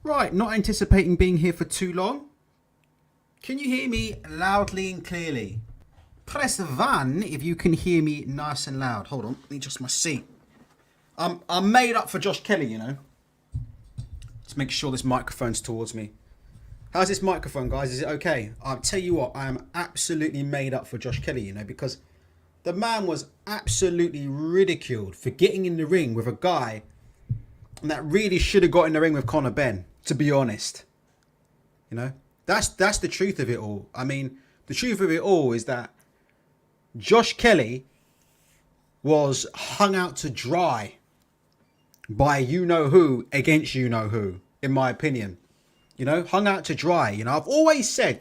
Right, not anticipating being here for too long. Can you hear me loudly and clearly? Press 1 if you can hear me nice and loud. Hold on, let me adjust my seat. I'm made up for Josh Kelly, you know. Let's make sure this microphone's towards me. How's this microphone, guys? Is it okay? I'll tell you what, I am absolutely made up for Josh Kelly, you know, because the man was absolutely ridiculed for getting in the ring with a guy that really should have got in the ring with Conor Benn, to be honest. You know, that's the truth of it all. I mean, the truth of it all is that Josh Kelly was hung out to dry by you-know-who against you-know-who, in my opinion. You know, hung out to dry. You know, I've always said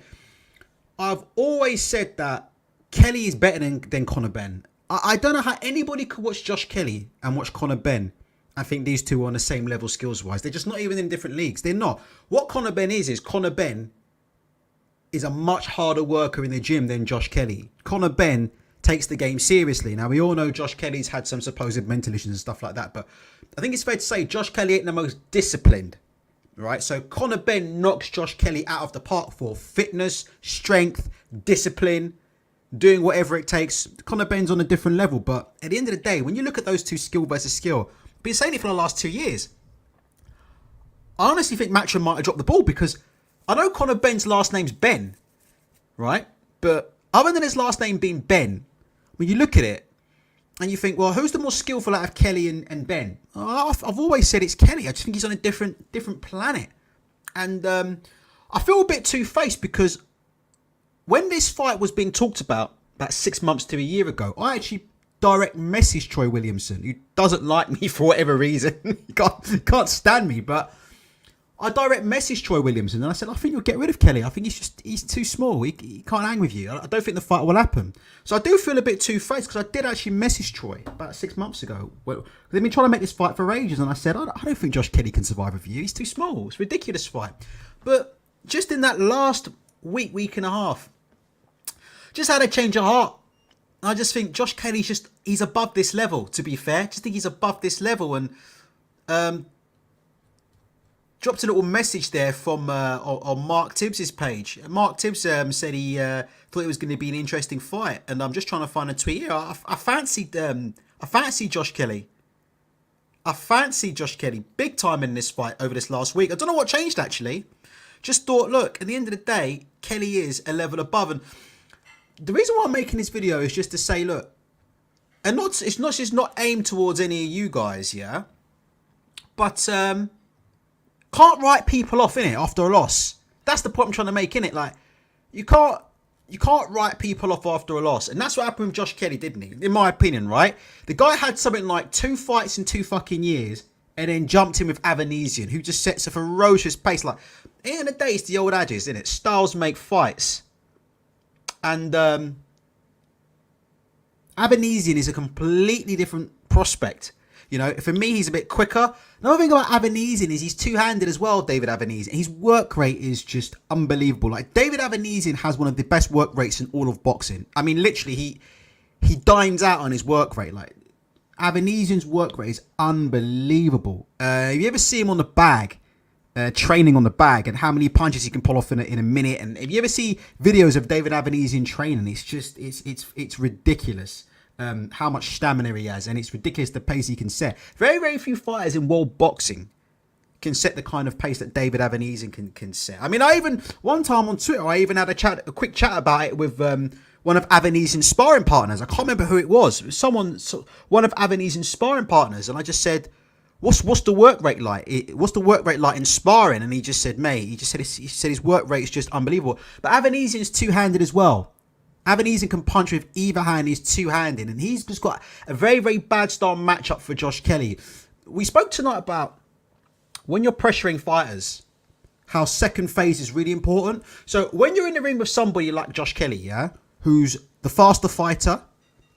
that Kelly is better than Conor Benn. I don't know how anybody could watch Josh Kelly and watch Conor Benn. I think these two are on the same level skills-wise. They're just not even in different leagues. They're not. What Conor Benn is Conor Benn is a much harder worker in the gym than Josh Kelly. Conor Benn takes the game seriously. Now, we all know Josh Kelly's had some supposed mental issues and stuff like that, but I think it's fair to say Josh Kelly ain't the most disciplined, right? So Conor Benn knocks Josh Kelly out of the park for fitness, strength, discipline, doing whatever it takes. Conor Benn's on a different level, but at the end of the day, when you look at those two skill versus skill, I've been saying it for the last 2 years. I honestly think Matchroom might have dropped the ball because I know Conor Benn's last name's Benn, right? But other than his last name being Benn, when you look at it and you think, well, who's the more skillful out of Kelly and Benn? I've always said it's Kelly. I just think he's on a different planet. And I feel a bit two-faced because when this fight was being talked about 6 months to a year ago, I actually direct messaged Troy Williamson, who doesn't like me for whatever reason. He can't stand me, but I direct messaged Troy Williamson and I said, I think you'll get rid of Kelly. I think he's too small. He can't hang with you. I don't think the fight will happen. So I do feel a bit two-faced because I did actually message Troy about 6 months ago. Well, they've been trying to make this fight for ages and I said, I don't think Josh Kelly can survive with you. He's too small. It's a ridiculous fight. But just in that last week and a half, just had a change of heart. I just think Josh Kelly's he's above this level, to be fair. Just think he's above this level and dropped a little message there from on Mark Tibbs's page. Mark Tibbs said he thought it was going to be an interesting fight, and I'm just trying to find a tweet here. I fancied Josh Kelly. I fancied Josh Kelly big time in this fight over this last week. I don't know what changed actually. Just thought, look, at the end of the day, Kelly is a level above, and the reason why I'm making this video is just to say, look, and it's not aimed towards any of you guys, yeah, but can't write people off, innit, after a loss. That's the point I'm trying to make, innit? Like, you can't write people off after a loss. And that's what happened with Josh Kelly, didn't he? In my opinion, right? The guy had something like 2 fights in 2 fucking years and then jumped in with Avanesian, who just sets a ferocious pace. Like, at the end of the day, it's the old adage, isn't it? Styles make fights. And Avanesian is a completely different prospect. You know, for me, he's a bit quicker. Another thing about Avanesian is he's two-handed as well, David Avanesian. His work rate is just unbelievable. Like, David Avanesian has one of the best work rates in all of boxing. I mean, literally, he dines out on his work rate. Like, Avanesian's work rate is unbelievable. If you ever see him on the bag, training on the bag, and how many punches he can pull off in a minute, and if you ever see videos of David Avanesian training, it's just it's ridiculous. How much stamina he has, and it's ridiculous the pace he can set. Very, very few fighters in world boxing can set the kind of pace that David Avanesian can set. I mean, one time on Twitter, I even had a quick chat about it with one of Avanesian's sparring partners. I can't remember who it was. It was one of Avanesian's sparring partners, and I just said, What's the work rate like? What's the work rate like in sparring? And he just said, mate, he said his work rate is just unbelievable. But Avanesian's two-handed as well. Avanesian can punch with either hand. He's two-handed, and he's just got a very, very bad style matchup for Josh Kelly. We spoke tonight about when you're pressuring fighters, how second phase is really important. So when you're in the ring with somebody like Josh Kelly, yeah, who's the faster fighter,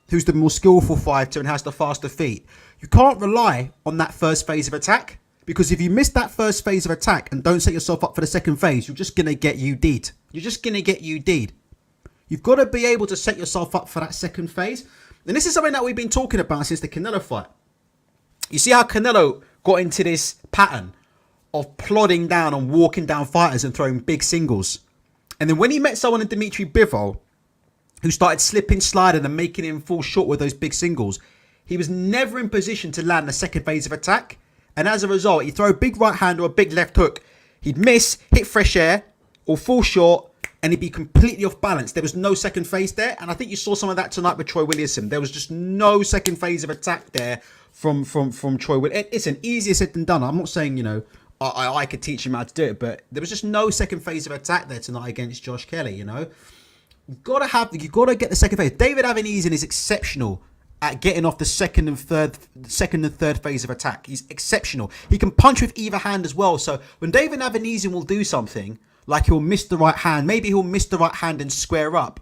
who's the more skillful fighter and has the faster feet, you can't rely on that first phase of attack, because if you miss that first phase of attack and don't set yourself up for the second phase, you're just going to get UD'd. You're just going to get UD'd. You've got to be able to set yourself up for that second phase. And this is something that we've been talking about since the Canelo fight. You see how Canelo got into this pattern of plodding down and walking down fighters and throwing big singles. And then when he met someone in Dimitri Bivol, who started slipping, sliding and making him fall short with those big singles, he was never in position to land the second phase of attack. And as a result, he'd throw a big right hand or a big left hook. He'd miss, hit fresh air, or fall short, and he'd be completely off balance. There was no second phase there. And I think you saw some of that tonight with Troy Williamson. There was just no second phase of attack there from Troy Williamson. It's an easier said than done. I'm not saying, you know, I could teach him how to do it, but there was just no second phase of attack there tonight against Josh Kelly, you know. You've got to get the second phase. David Avenesian is exceptional at getting off the second and third phase of attack. He's exceptional. He can punch with either hand as well. So when David Avenesian will do something, like he'll miss the right hand, maybe he'll miss the right hand and square up.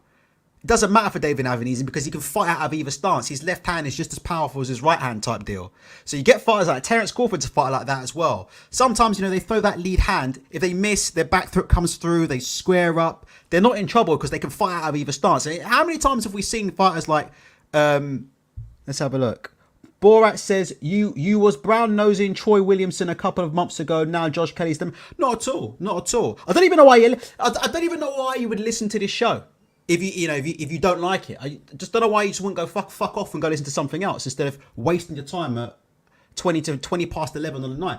It doesn't matter for David Avenesian because he can fight out of either stance. His left hand is just as powerful as his right hand type deal. So you get fighters like Terence Crawford to fight like that as well. Sometimes, you know, they throw that lead hand. If they miss, their back throat comes through, they square up. They're not in trouble because they can fight out of either stance. And how many times have we seen fighters like, let's have a look. Borat says, you was brown nosing Troy Williamson a couple of months ago. Now Josh Kelly's them. Not at all. Not at all. I don't even know why you would listen to this show. If you don't like it, I just don't know why you just wouldn't go fuck off and go listen to something else instead of wasting your time at 20 past 11 on the night.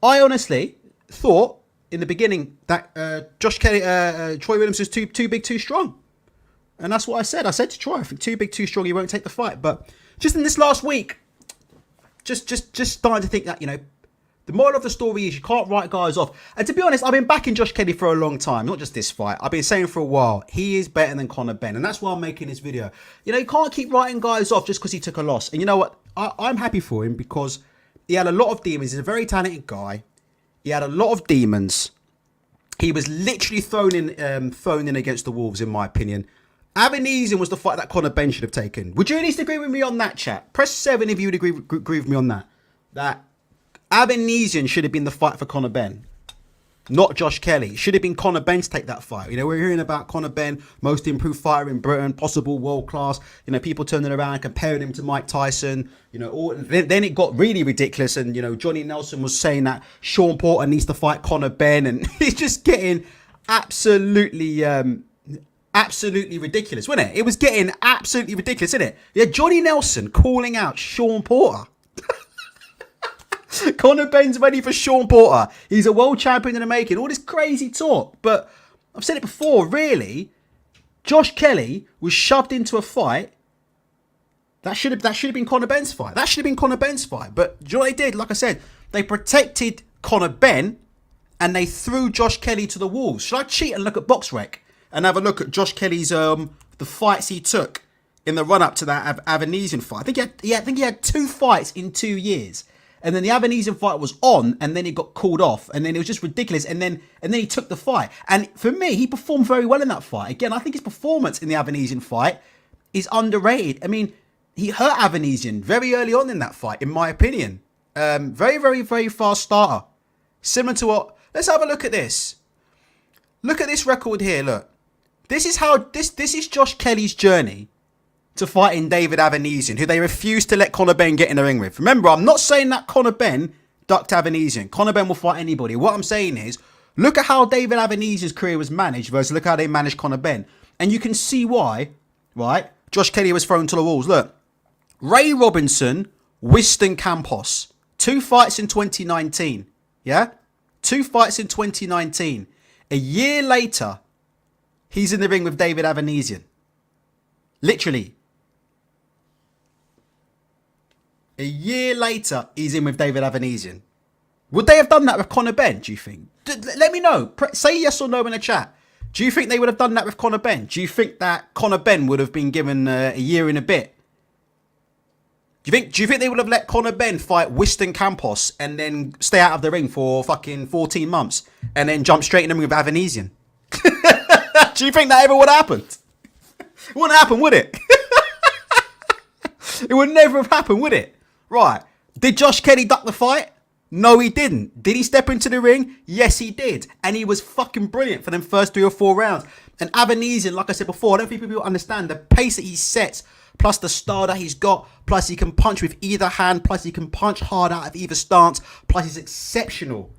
I honestly thought in the beginning that Troy Williamson's too big, too strong, and that's what I said. I said to Troy, I think too big, too strong. He won't take the fight. But just in this last week, just starting to think that, you know, the moral of the story is you can't write guys off. And to be honest, I've been backing Josh Kelly for a long time, not just this fight. I've been saying for a while, he is better than Conor Benn. And that's why I'm making this video. You know, you can't keep writing guys off just because he took a loss. And you know what? I'm happy for him because he had a lot of demons. He's a very talented guy. He had a lot of demons. He was literally thrown in against the Wolves, in my opinion. Avenesian was the fight that Conor Benn should have taken. Would you at least agree with me on that, chat? Press 7 if you would agree with me on that. That Avenesian should have been the fight for Conor Benn, not Josh Kelly. It should have been Conor Benn to take that fight. You know, we're hearing about Conor Benn, most improved fighter in Britain, possible world class. You know, people turning around, comparing him to Mike Tyson. You know, then it got really ridiculous. And, you know, Johnny Nelson was saying that Sean Porter needs to fight Conor Benn. And it's just getting absolutely ridiculous, wasn't it? It was getting absolutely ridiculous, isn't it? Yeah, Johnny Nelson calling out Sean Porter. Conor Benn's ready for Sean Porter. He's a world champion in the making. All this crazy talk. But I've said it before, really. Josh Kelly was shoved into a fight. That should have been Conor Benn's fight. That should have been Conor Benn's fight. But do you know what they did? Like I said, they protected Conor Benn and they threw Josh Kelly to the wolves. Should I cheat and look at BoxRec and have a look at Josh Kelly's the fights he took in the run up to that Avenesian fight? I think he had 2 fights in 2 years. And then the Avenesian fight was on, and then it got called off, and then it was just ridiculous. And then he took the fight. And for me, he performed very well in that fight. Again, I think his performance in the Avenesian fight is underrated. I mean, he hurt Avenesian very early on in that fight, in my opinion. Very, very, very fast starter. Similar to what? Let's have a look at this. Look at this record here. Look, this is how this is Josh Kelly's journey to fighting David Avenesian, who they refused to let Conor Benn get in the ring with. Remember, I'm not saying that Conor Benn ducked Avenesian. Conor Benn will fight anybody. What I'm saying is, look at how David Avenesian's career was managed versus look how they managed Conor Benn. And you can see why, right? Josh Kelly was thrown to the walls. Look, Ray Robinson, Winston Campos. 2 fights in 2019. Yeah? 2 fights in 2019. A year later, he's in the ring with David Avenesian. Literally. A year later, he's in with David Avenesian. Would they have done that with Conor Benn, do you think? Let me know. Say yes or no in the chat. Do you think they would have done that with Conor Benn? Do you think that Conor Benn would have been given a year and a bit? Do you think they would have let Conor Benn fight Winston Campos and then stay out of the ring for fucking 14 months and then jump straight in the ring with Avenesian? Do you think that ever would have happened? It wouldn't happen, would it? It would never have happened, would it? Right. Did Josh Kelly duck the fight? No, he didn't. Did he step into the ring? Yes, he did. And he was fucking brilliant for them first 3 or 4 rounds. And Avenesian, like I said before, I don't think people understand the pace that he sets plus the style that he's got, plus he can punch with either hand, plus he can punch hard out of either stance, plus he's exceptional.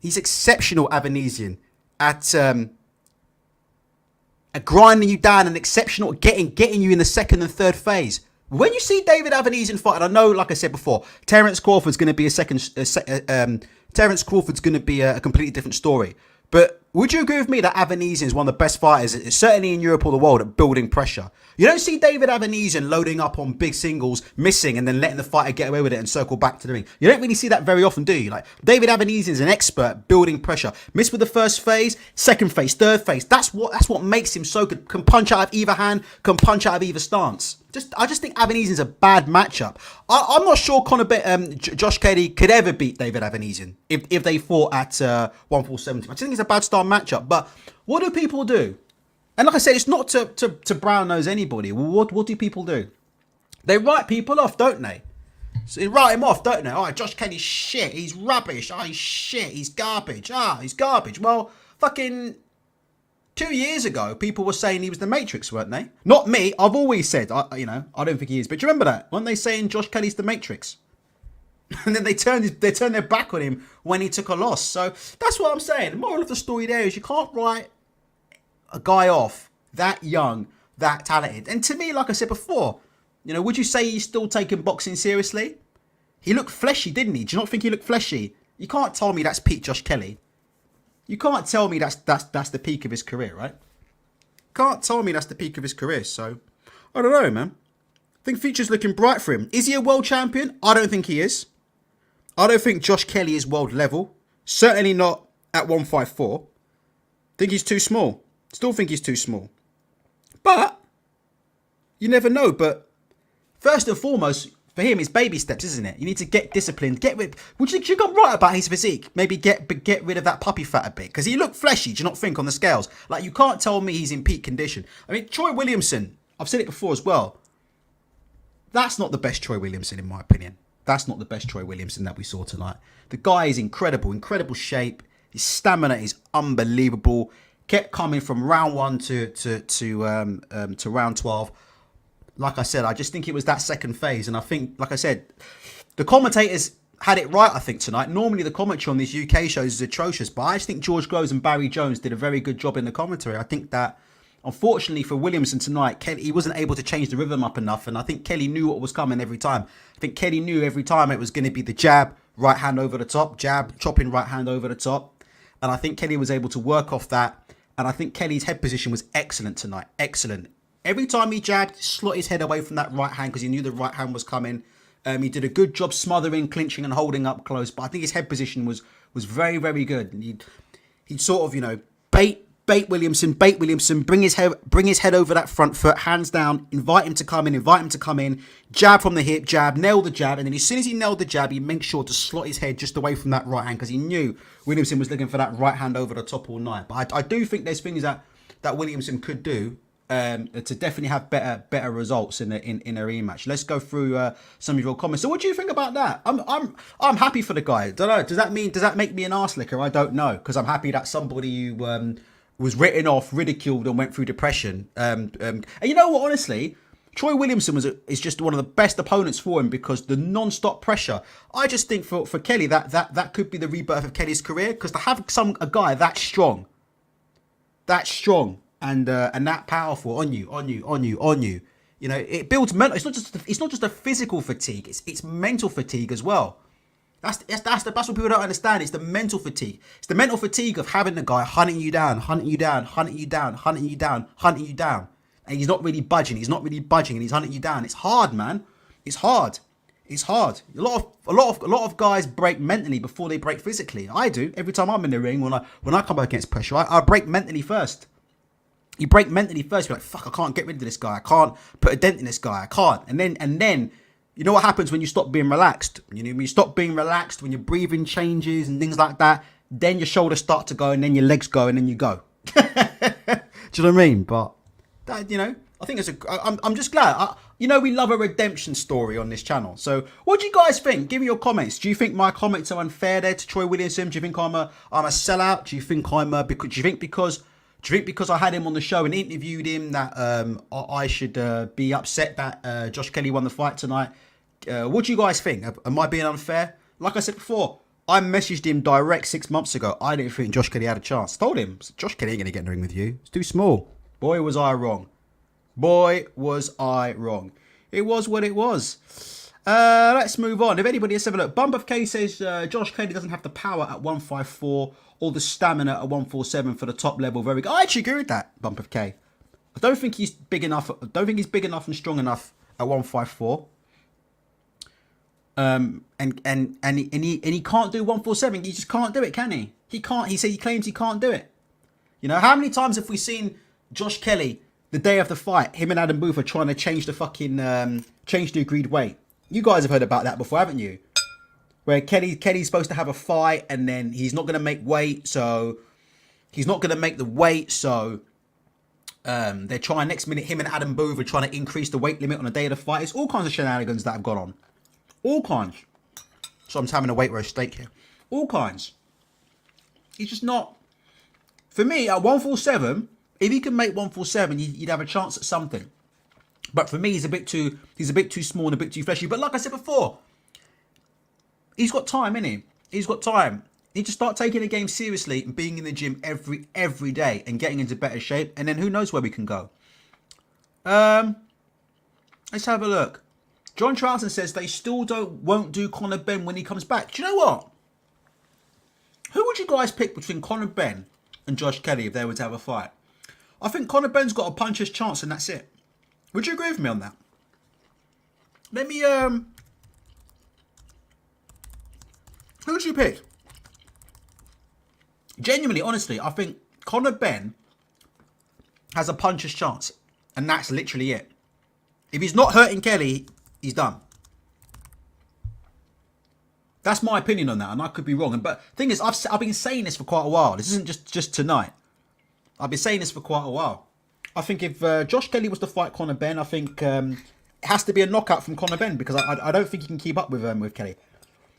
He's exceptional, Avanesian, at grinding you down, and exceptional at getting you in the second and third phase. When you see David Avanesian fight, and I know, like I said before, Terence Crawford's going to be Terence Crawford's going to be a completely different story. But would you agree with me that Avanesian is one of the best fighters, certainly in Europe or the world, at building pressure? You don't see David Avanesian loading up on big singles, missing, and then letting the fighter get away with it and circle back to the ring. You don't really see that very often, do you? Like, David Avanesian is an expert at building pressure. Missed with the first phase, second phase, third phase. That's what makes him so good. Can punch out of either hand, can punch out of either stance. I just think Avanesian's a bad matchup. I'm not sure Josh Kelly could ever beat David Avanesian if they fought at 147. I just think it's a bad style matchup. But what do people do? And like I said, it's not to brown nose anybody. What do people do? They write people off, don't they? So they write him off, don't they? Oh, Josh Kelly's shit. He's rubbish. Oh, he's shit. He's garbage. He's garbage. Well, fucking 2 years ago, people were saying he was the Matrix, weren't they? Not me. I've always said, I don't think he is. But do you remember that? Weren't they saying Josh Kelly's the Matrix? And then they turned their back on him when he took a loss. So that's what I'm saying. The moral of the story there is you can't write a guy off that young, that talented. And to me, like I said before, would you say he's still taking boxing seriously? He looked fleshy, didn't he? Do you not think he looked fleshy? You can't tell me that's peak Josh Kelly. You can't tell me that's the peak of his career, right? Can't tell me that's the peak of his career. So, I don't know, man. I think future's looking bright for him. Is he a world champion? I don't think he is. I don't think Josh Kelly is world level. Certainly not at 154. Think he's too small. Still think he's too small. But, you never know. But, first and foremost, for him, it's baby steps, isn't it? You need to get disciplined. Which you got right about his physique. Maybe get rid of that puppy fat a bit. Because he looked fleshy, do you not think, on the scales? Like, you can't tell me he's in peak condition. I mean, Troy Williamson, I've said it before as well. That's not the best Troy Williamson, in my opinion. That's not the best Troy Williamson that we saw tonight. The guy is incredible shape. His stamina is unbelievable. Kept coming from round 1 to round 12. Like I said, I just think it was that second phase. And I think, like I said, the commentators had it right, I think, tonight. Normally, the commentary on these UK shows is atrocious. But I just think George Groves and Barry Jones did a very good job in the commentary. I think that, unfortunately for Williamson tonight, he wasn't able to change the rhythm up enough. And I think Kelly knew what was coming every time. I think Kelly knew every time it was going to be the jab, right hand over the top, jab, chopping right hand over the top. And I think Kelly was able to work off that. And I think Kelly's head position was excellent tonight. Excellent. Every time he jabbed, slot his head away from that right hand because he knew the right hand was coming. He did a good job smothering, clinching and holding up close. But I think his head position was very, very good. And he'd sort of, bait Williamson, bring his head over that front foot, hands down, invite him to come in, jab from the hip, jab, nail the jab. And then as soon as he nailed the jab, he made sure to slot his head just away from that right hand because he knew Williamson was looking for that right hand over the top all night. But I do think there's things that Williamson could do to definitely have better results in a rematch. Let's go through some of your comments. So what do you think about that? I'm happy for the guy. Don't know. Does that make me an arse licker? I don't know, because I'm happy that somebody who was written off, ridiculed, and went through depression. And you know what? Honestly, Troy Williamson is just one of the best opponents for him because the non-stop pressure. I just think for Kelly that could be the rebirth of Kelly's career, because to have a guy that strong, and that powerful on you, it builds mental. It's not just a physical fatigue. It's mental fatigue as well. That's what people don't understand. It's the mental fatigue. It's the mental fatigue of having the guy hunting you down, and he's not really budging. And he's hunting you down. It's hard, man. It's hard. A lot of guys break mentally before they break physically. I do every time I'm in the ring. When I come up against pressure, I break mentally first. You break mentally first. You're like, fuck, I can't get rid of this guy. I can't put a dent in this guy. I can't. And then. You know what happens when you stop being relaxed? When you stop being relaxed, when your breathing changes and things like that, then your shoulders start to go, and then your legs go, and then you go. Do you know what I mean? But that, I think I'm just glad. We love a redemption story on this channel. So, what do you guys think? Give me your comments. Do you think my comments are unfair there to Troy Williamson? Do you think I'm a sellout? Do you think because Do you think because I had him on the show and interviewed him that I should be upset that Josh Kelly won the fight tonight? What do you guys think? Am I being unfair? Like I said before, I messaged him direct 6 months ago. I didn't think Josh Kelly had a chance. Told him, Josh Kelly ain't going to get in the ring with you. It's too small. Boy, was I wrong. Boy, was I wrong. It was what it was. Let's move on. If anybody has a look, Bump of K says Josh Kelly doesn't have the power at 154 or the stamina at 147 for the top level. Very good. I actually agree with that, Bump of K. I don't think he's big enough. I don't think he's big enough and strong enough at 154. And he can't do 147. He just can't do it, can he? He can't. He claims he can't do it. You know, how many times have we seen Josh Kelly the day of the fight, him and Adam Booth are trying to change the fucking change the agreed weight? You guys have heard about that before, haven't you? Where Kelly's supposed to have a fight and then he's not going to make weight, so he's not going to make the weight, so they're trying next minute, him and Adam Booth are trying to increase the weight limit on the day of the fight. It's all kinds of shenanigans that have gone on. All kinds. So I'm just having a weight roast steak here. All kinds. He's just not. For me, at 147, if he can make 147, you'd have a chance at something. But for me, he's a bit too small and a bit too fleshy. But like I said before, he's got time, innit? He's got time. He needs to start taking the game seriously and being in the gym every day and getting into better shape. And then who knows where we can go. Let's have a look. John Charlton says they still won't do Conor Benn when he comes back. Do you know what? Who would you guys pick between Conor Benn and Josh Kelly if they were to have a fight? I think Conor Benn's got a puncher's chance and that's it. Would you agree with me on that? Let me, who would you pick? Genuinely, honestly, I think Conor Benn has a puncher's chance. And that's literally it. If he's not hurting Kelly, he's done. That's my opinion on that, and I could be wrong. But the thing is, I've been saying this for quite a while. This isn't just tonight. I've been saying this for quite a while. I think if Josh Kelly was to fight Conor Benn, I think it has to be a knockout from Conor Benn because I don't think he can keep up with Kelly.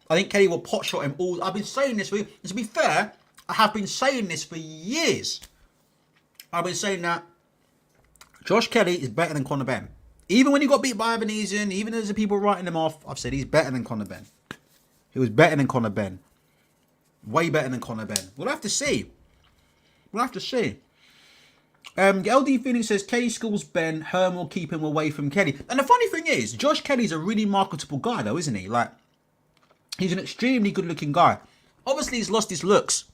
I think Kelly will potshot him all. I've been saying this to be fair, I have been saying this for years. I've been saying that Josh Kelly is better than Conor Benn. Even when he got beat by DAZN, even as the people writing him off, I've said he's better than Conor Benn. He was better than Conor Benn. Way better than Conor Benn. We'll have to see. We'll have to see. LD Phoenix says, Kelly schools Benn, Herm will keep him away from Kelly. And the funny thing is, Josh Kelly's a really marketable guy though, isn't he? Like, he's an extremely good looking guy. Obviously, he's lost his looks.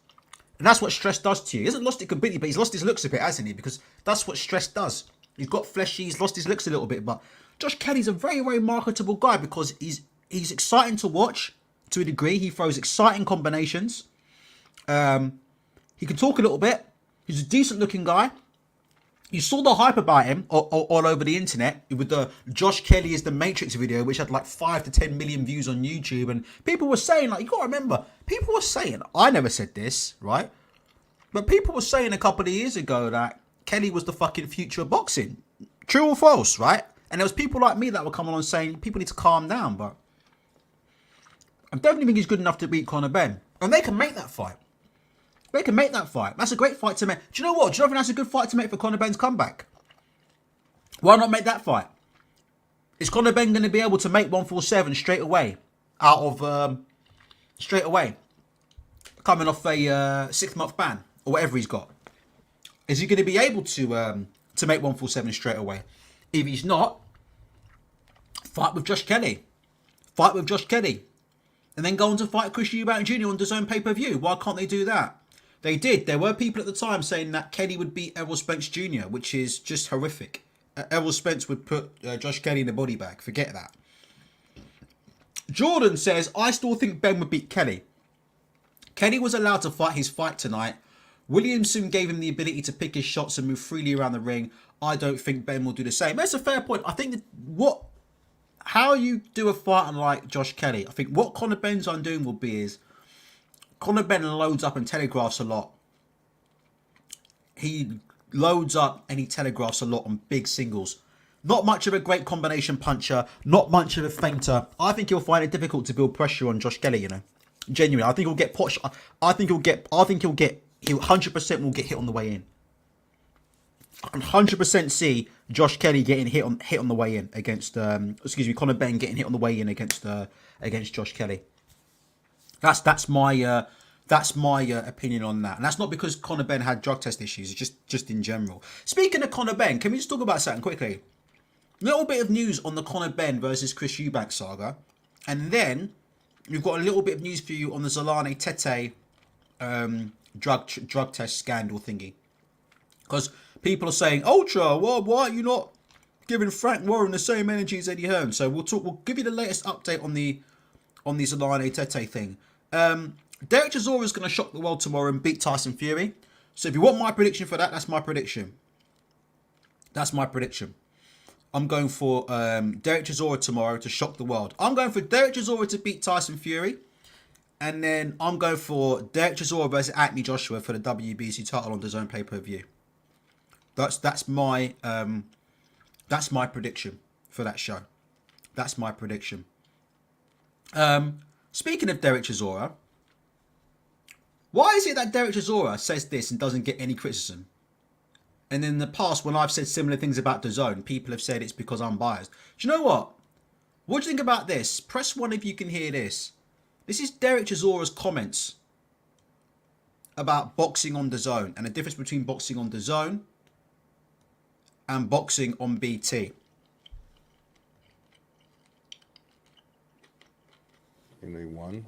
And that's what stress does to you. He hasn't lost it completely, but he's lost his looks a bit, hasn't he? Because that's what stress does. He's got fleshy, he's lost his looks a little bit. But Josh Kelly's a very, very marketable guy because he's exciting to watch to a degree. He throws exciting combinations. He can talk a little bit. He's a decent looking guy. You saw the hype about him all over the internet with the Josh Kelly is the Matrix video, which had like 5 to 10 million views on YouTube. And people were saying, like, you got to remember, people were saying, I never said this, right? But people were saying a couple of years ago that Kelly was the fucking future of boxing. True or false, right? And there was people like me that were coming on saying, people need to calm down. But I definitely think he's good enough to beat Conor Benn. And they can make that fight. They can make that fight. That's a great fight to make. Do you know what? Do you think that's a good fight to make for Conor Benn's comeback? Why not make that fight? Is Conor Benn going to be able to make 147 straight away? Straight away. Coming off a 6-month ban or whatever he's got. Is he going to be able to make 147 straight away? If he's not, fight with Josh Kelly. Fight with Josh Kelly. And then go on to fight Chris Eubank Jr. on DAZN pay-per-view. Why can't they do that? They did. There were people at the time saying that Kelly would beat Errol Spence Jr., which is just horrific. Errol Spence would put Josh Kelly in the body bag. Forget that. Jordan says, I still think Benn would beat Kelly. Kelly was allowed to fight his fight tonight. Williamson gave him the ability to pick his shots and move freely around the ring. I don't think Benn will do the same. That's a fair point. I think how you do a fighter like Josh Kelly, I think what Conor Benn's undoing will be is Conor Benn loads up and telegraphs a lot. He loads up and he telegraphs a lot on big singles. Not much of a great combination puncher, not much of a feinter. I think he'll find it difficult to build pressure on Josh Kelly, you know. Genuinely, I think he'll get he 100% will get hit on the way in. I can 100% see Josh Kelly getting hit on the way in against Conor Benn getting hit on the way in against Josh Kelly. That's my opinion on that, and that's not because Conor Benn had drug test issues. It's just in general. Speaking of Conor Benn, can we just talk about something quickly? Little bit of news on the Conor Benn versus Chris Eubank saga, and then we've got a little bit of news for you on the Zolane Tete drug test scandal thingy. Because people are saying, Ultra, well, why are you not giving Frank Warren the same energy as Eddie Hearn? So we'll give you the latest update on the Zolane Tete thing. Derek Chisora is going to shock the world tomorrow and beat Tyson Fury. So if you want my prediction for that, that's my prediction. I'm going for Derek Chisora tomorrow to shock the world. I'm going for Derek Chisora to beat Tyson Fury. And then I'm going for Derek Chisora versus Anthony Joshua for the WBC title on DAZN pay-per-view. That's my prediction for that show. That's my prediction. Speaking of Derek Chisora, why is it that Derek Chisora says this and doesn't get any criticism? And in the past, when I've said similar things about DAZN, people have said it's because I'm biased. Do you know what? What do you think about this? Press 1 if you can hear this. This is Derek Chisora's comments about boxing on DAZN and the difference between boxing on DAZN and boxing on BT. You know, he won.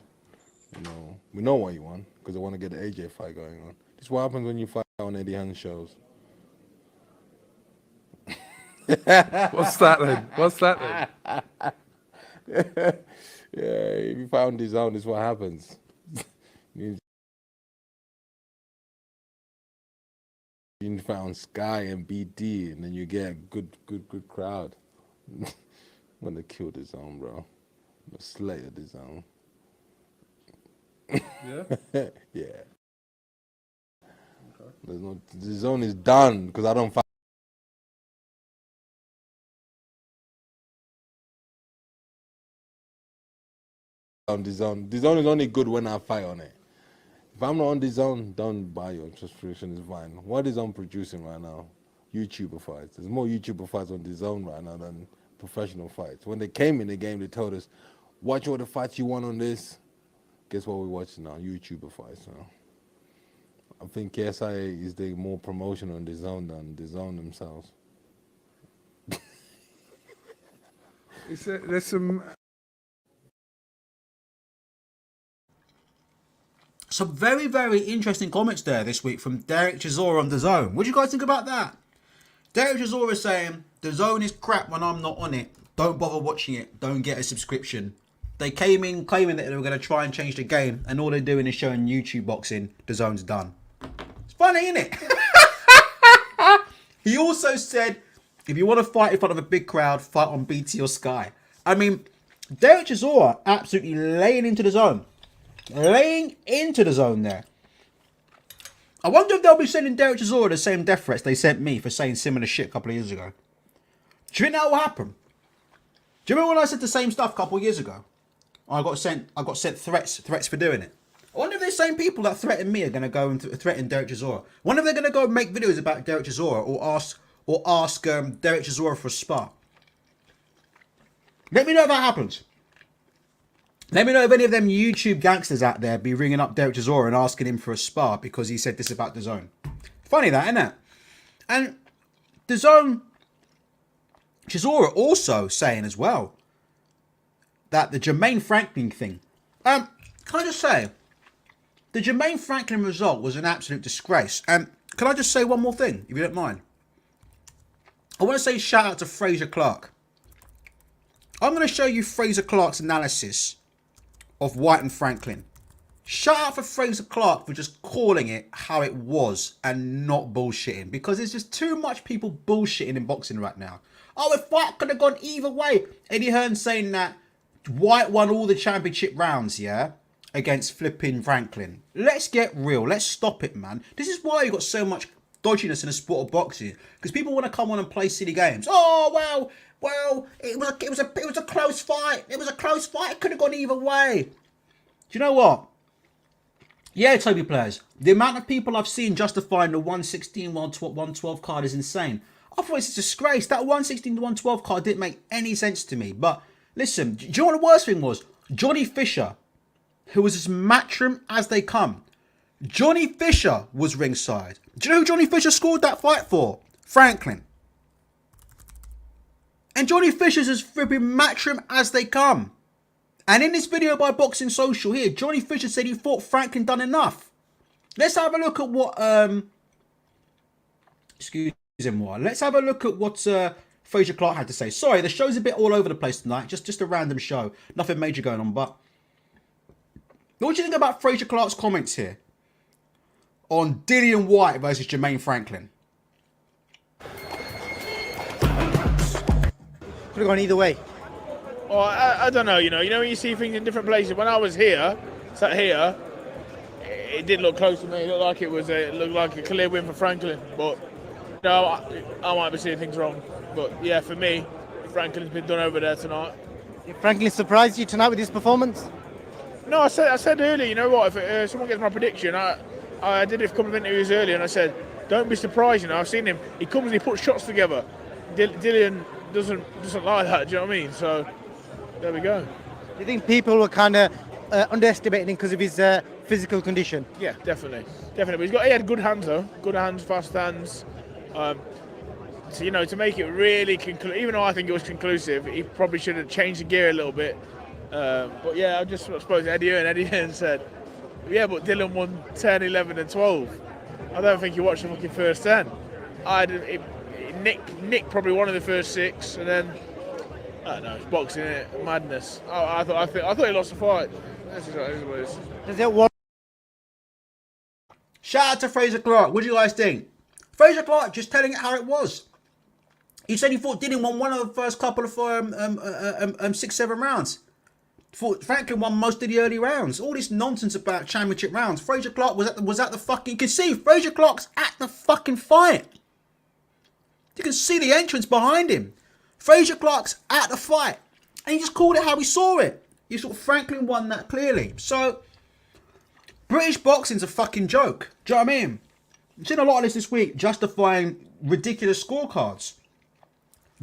You know, we know why he won, because they want to get the AJ fight going on. This is what happens when you fight on Eddie Hearn shows. What's that then? Yeah, if you fight on DAZN, this is what happens. You fight on Sky and BT, and then you get a good crowd. I'm gonna kill DAZN, bro. I'm gonna slay DAZN. Yeah? Yeah. Okay. DAZN is done because I don't fight on DAZN. DAZN is only good when I fight on it. If I'm not on DAZN, don't buy your subscription, it's fine. What is on producing right now? YouTuber fights. There's more YouTuber fights on DAZN right now than professional fights. When they came in the game, they told us, watch all the fights you want on this. Guess what we're watching now? YouTuber fights now. I think KSI is doing more promotion on DAZN than DAZN themselves. There's some very, very interesting comments there this week from Derek Chisora on DAZN. What do you guys think about that? Derek Chisora is saying, DAZN is crap when I'm not on it. Don't bother watching it. Don't get a subscription. They came in claiming that they were going to try and change the game, and all they're doing is showing YouTube boxing. DAZN's done. It's funny, isn't it? He also said, if you want to fight in front of a big crowd, fight on BT or Sky. I mean, Derek Chisora absolutely laying into DAZN. Laying into DAZN there. I wonder if they'll be sending Derek Chisora the same death threats they sent me for saying similar shit a couple of years ago. Do you think that will happen? Do you remember when I said the same stuff a couple of years ago? I got sent threats for doing it. I wonder if the same people that threaten me are going to go and threaten Derek Chisora. I wonder if they're going to go and make videos about Derek Chisora or ask Derek Chisora for a spar. Let me know if that happens. Let me know if any of them YouTube gangsters out there be ringing up Derek Chisora and asking him for a spar because he said this about DAZN. Funny that, isn't it? And DAZN, Chisora also saying as well that the Jermaine Franklin thing. Can I just say, the Jermaine Franklin result was an absolute disgrace. And can I just say one more thing, if you don't mind? I want to say shout out to Fraser Clark. I'm going to show you Fraser Clark's analysis of White and Franklin. Shout out for Fraser Clark for just calling it how it was and not bullshitting, because there's just too much people bullshitting in boxing right now. Oh, if White could have gone either way. Eddie Hearn saying that White won all the championship rounds, yeah, against flipping Franklin. Let's get real. Let's stop it, man. This is why you got so much dodginess in the sport of boxing, because people want to come on and play silly games. Oh, well, it was a close fight. It was a close fight. It could have gone either way. Do you know what? Yeah, Toby players. The amount of people I've seen justifying the 116, 112 card is insane. I thought it's a disgrace. That 116 to 112 card didn't make any sense to me. But listen, do you know what the worst thing was? Johnny Fisher, who was as matchroom as they come. Johnny Fisher was ringside. Do you know who Johnny Fisher scored that fight for? Franklin. And Johnny Fisher's as flipping matchroom as they come. And in this video by Boxing Social here, Johnny Fisher said he thought Franklin done enough. Let's have a look at what let's have a look at what Fraser Clark had to say. Sorry, the show's a bit all over the place tonight. Just a random show. Nothing major going on, but what do you think about Fraser Clark's comments here on Dillian Whyte versus Jermaine Franklin? Could have gone either way. Well, I don't know, you know when you see things in different places. When I was here, sat here, it didn't look close to me. It looked like it looked like a clear win for Franklin. But I might be seeing things wrong. But yeah, for me, Franklin's been done over there tonight. Did Franklin surprise you tonight with his performance? No, I said earlier, you know what? If someone gets my prediction, I did a couple of interviews earlier, and I said, don't be surprised. I've seen him. He comes and he puts shots together. Dillian doesn't like that. Do you know what I mean? So there we go. Do you think people were kind of underestimating him because of his physical condition? Yeah, definitely. But he had good hands though. Good hands, fast hands. So to make it really conclusive, even though I think it was conclusive, he probably should have changed the gear a little bit. But yeah, I suppose Eddie Hearn said, yeah, but Dillian won 10, 11 and 12. I don't think he watched the fucking first 10. Nick probably won in the first 6, and then I don't know, it's boxing, innit? Madness. I thought he lost the fight. That's what it is. Does it want? Shout out to Fraser Clark. What do you guys think? Fraser Clark just telling it how it was. He said he thought Dillian won one of the first couple of 6-7 rounds. Thought Franklin won most of the early rounds. All this nonsense about championship rounds. Fraser Clark was at the fucking. You can see Fraser Clark's at the fucking fight. You can see the entrance behind him. Fraser Clark's at the fight, and he just called it how he saw it. He thought Franklin won that clearly. So British boxing's a fucking joke. Do you know what I mean? I've seen a lot of this week justifying ridiculous scorecards.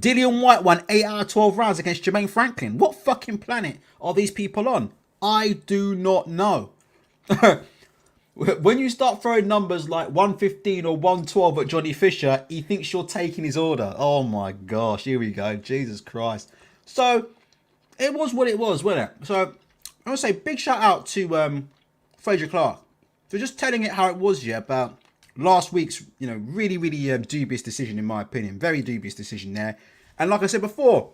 Dillian Whyte won 8 out of 12 rounds against Jermaine Franklin. What fucking planet are these people on? I do not know. When you start throwing numbers like 115 or 112 at Johnny Fisher, he thinks you're taking his order. Oh my gosh, here we go. Jesus Christ. So, it was what it was, wasn't it? So, I want to say big shout out to Fraser Clark for just telling it how it was, yeah, about last week's, really, really dubious decision in my opinion. Very dubious decision there. And like I said before,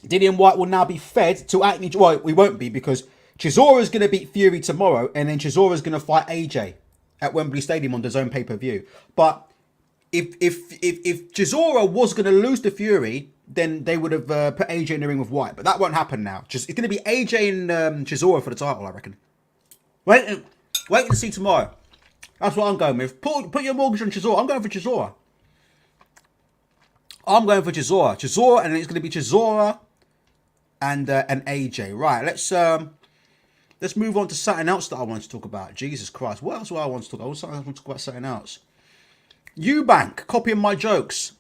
Dillian Whyte will now be fed to Acme. Well, we won't be because Chisora is going to beat Fury tomorrow, and then Chisora is going to fight AJ at Wembley Stadium on DAZN pay-per-view. But if Chisora was going to lose to Fury, then they would have put AJ in the ring with Whyte. But that won't happen now. It's going to be AJ and Chisora for the title, I reckon. Wait and see tomorrow. That's what I'm going with. Put your mortgage on Chisora. I'm going for Chisora. Chisora, and then it's going to be Chisora and AJ. Right, let's move on to something else that I want to talk about. Jesus Christ, what else do I want to talk about? I want to talk about something else. Eubank, copying my jokes.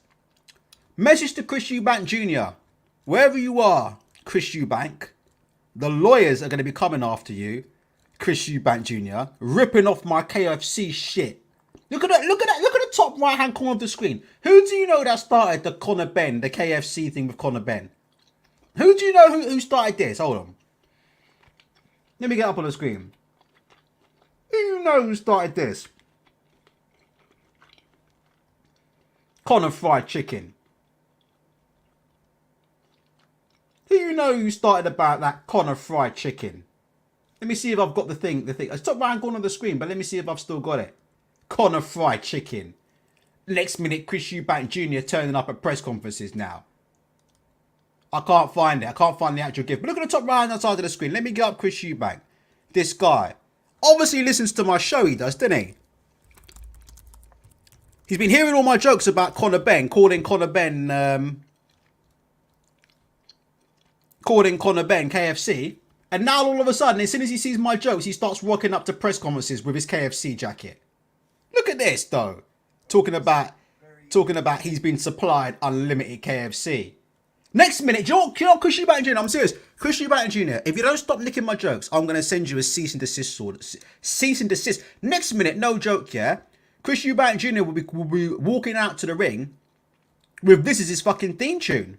Message to Chris Eubank Jr. Wherever you are, Chris Eubank, the lawyers are going to be coming after you, Chris Eubank Jr., ripping off my KFC shit. Look at the top right hand corner of the screen. Who do you know that started the Conor Benn, the KFC thing with Conor Benn? Who do you know who started this? Hold on. Let me get up on the screen. Who do you know who started this? Conor Fried Chicken. Who do you know who started about that Conor Fried Chicken? Let me see if I've got the thing. It's top right hand corner of the screen, but let me see if I've still got it. Conor Fried Chicken. Next minute, Chris Eubank Jr. turning up at press conferences now. I can't find it. I can't find the actual gift. But look at the top right hand side of the screen. Let me get up Chris Eubank. This guy. Obviously listens to my show, he does, doesn't he? He's been hearing all my jokes about Conor Benn, calling Conor Benn KFC. And now all of a sudden, as soon as he sees my jokes, he starts rocking up to press conferences with his KFC jacket. Look at this, though. Talking about he's been supplied unlimited KFC. Next minute, you know Chris Eubank Jr., I'm serious. Chris Eubank Jr., if you don't stop nicking my jokes, I'm going to send you a cease and desist order. Cease and desist. Next minute, no joke, yeah? Chris Eubank Jr. will be walking out to the ring with this as his fucking theme tune.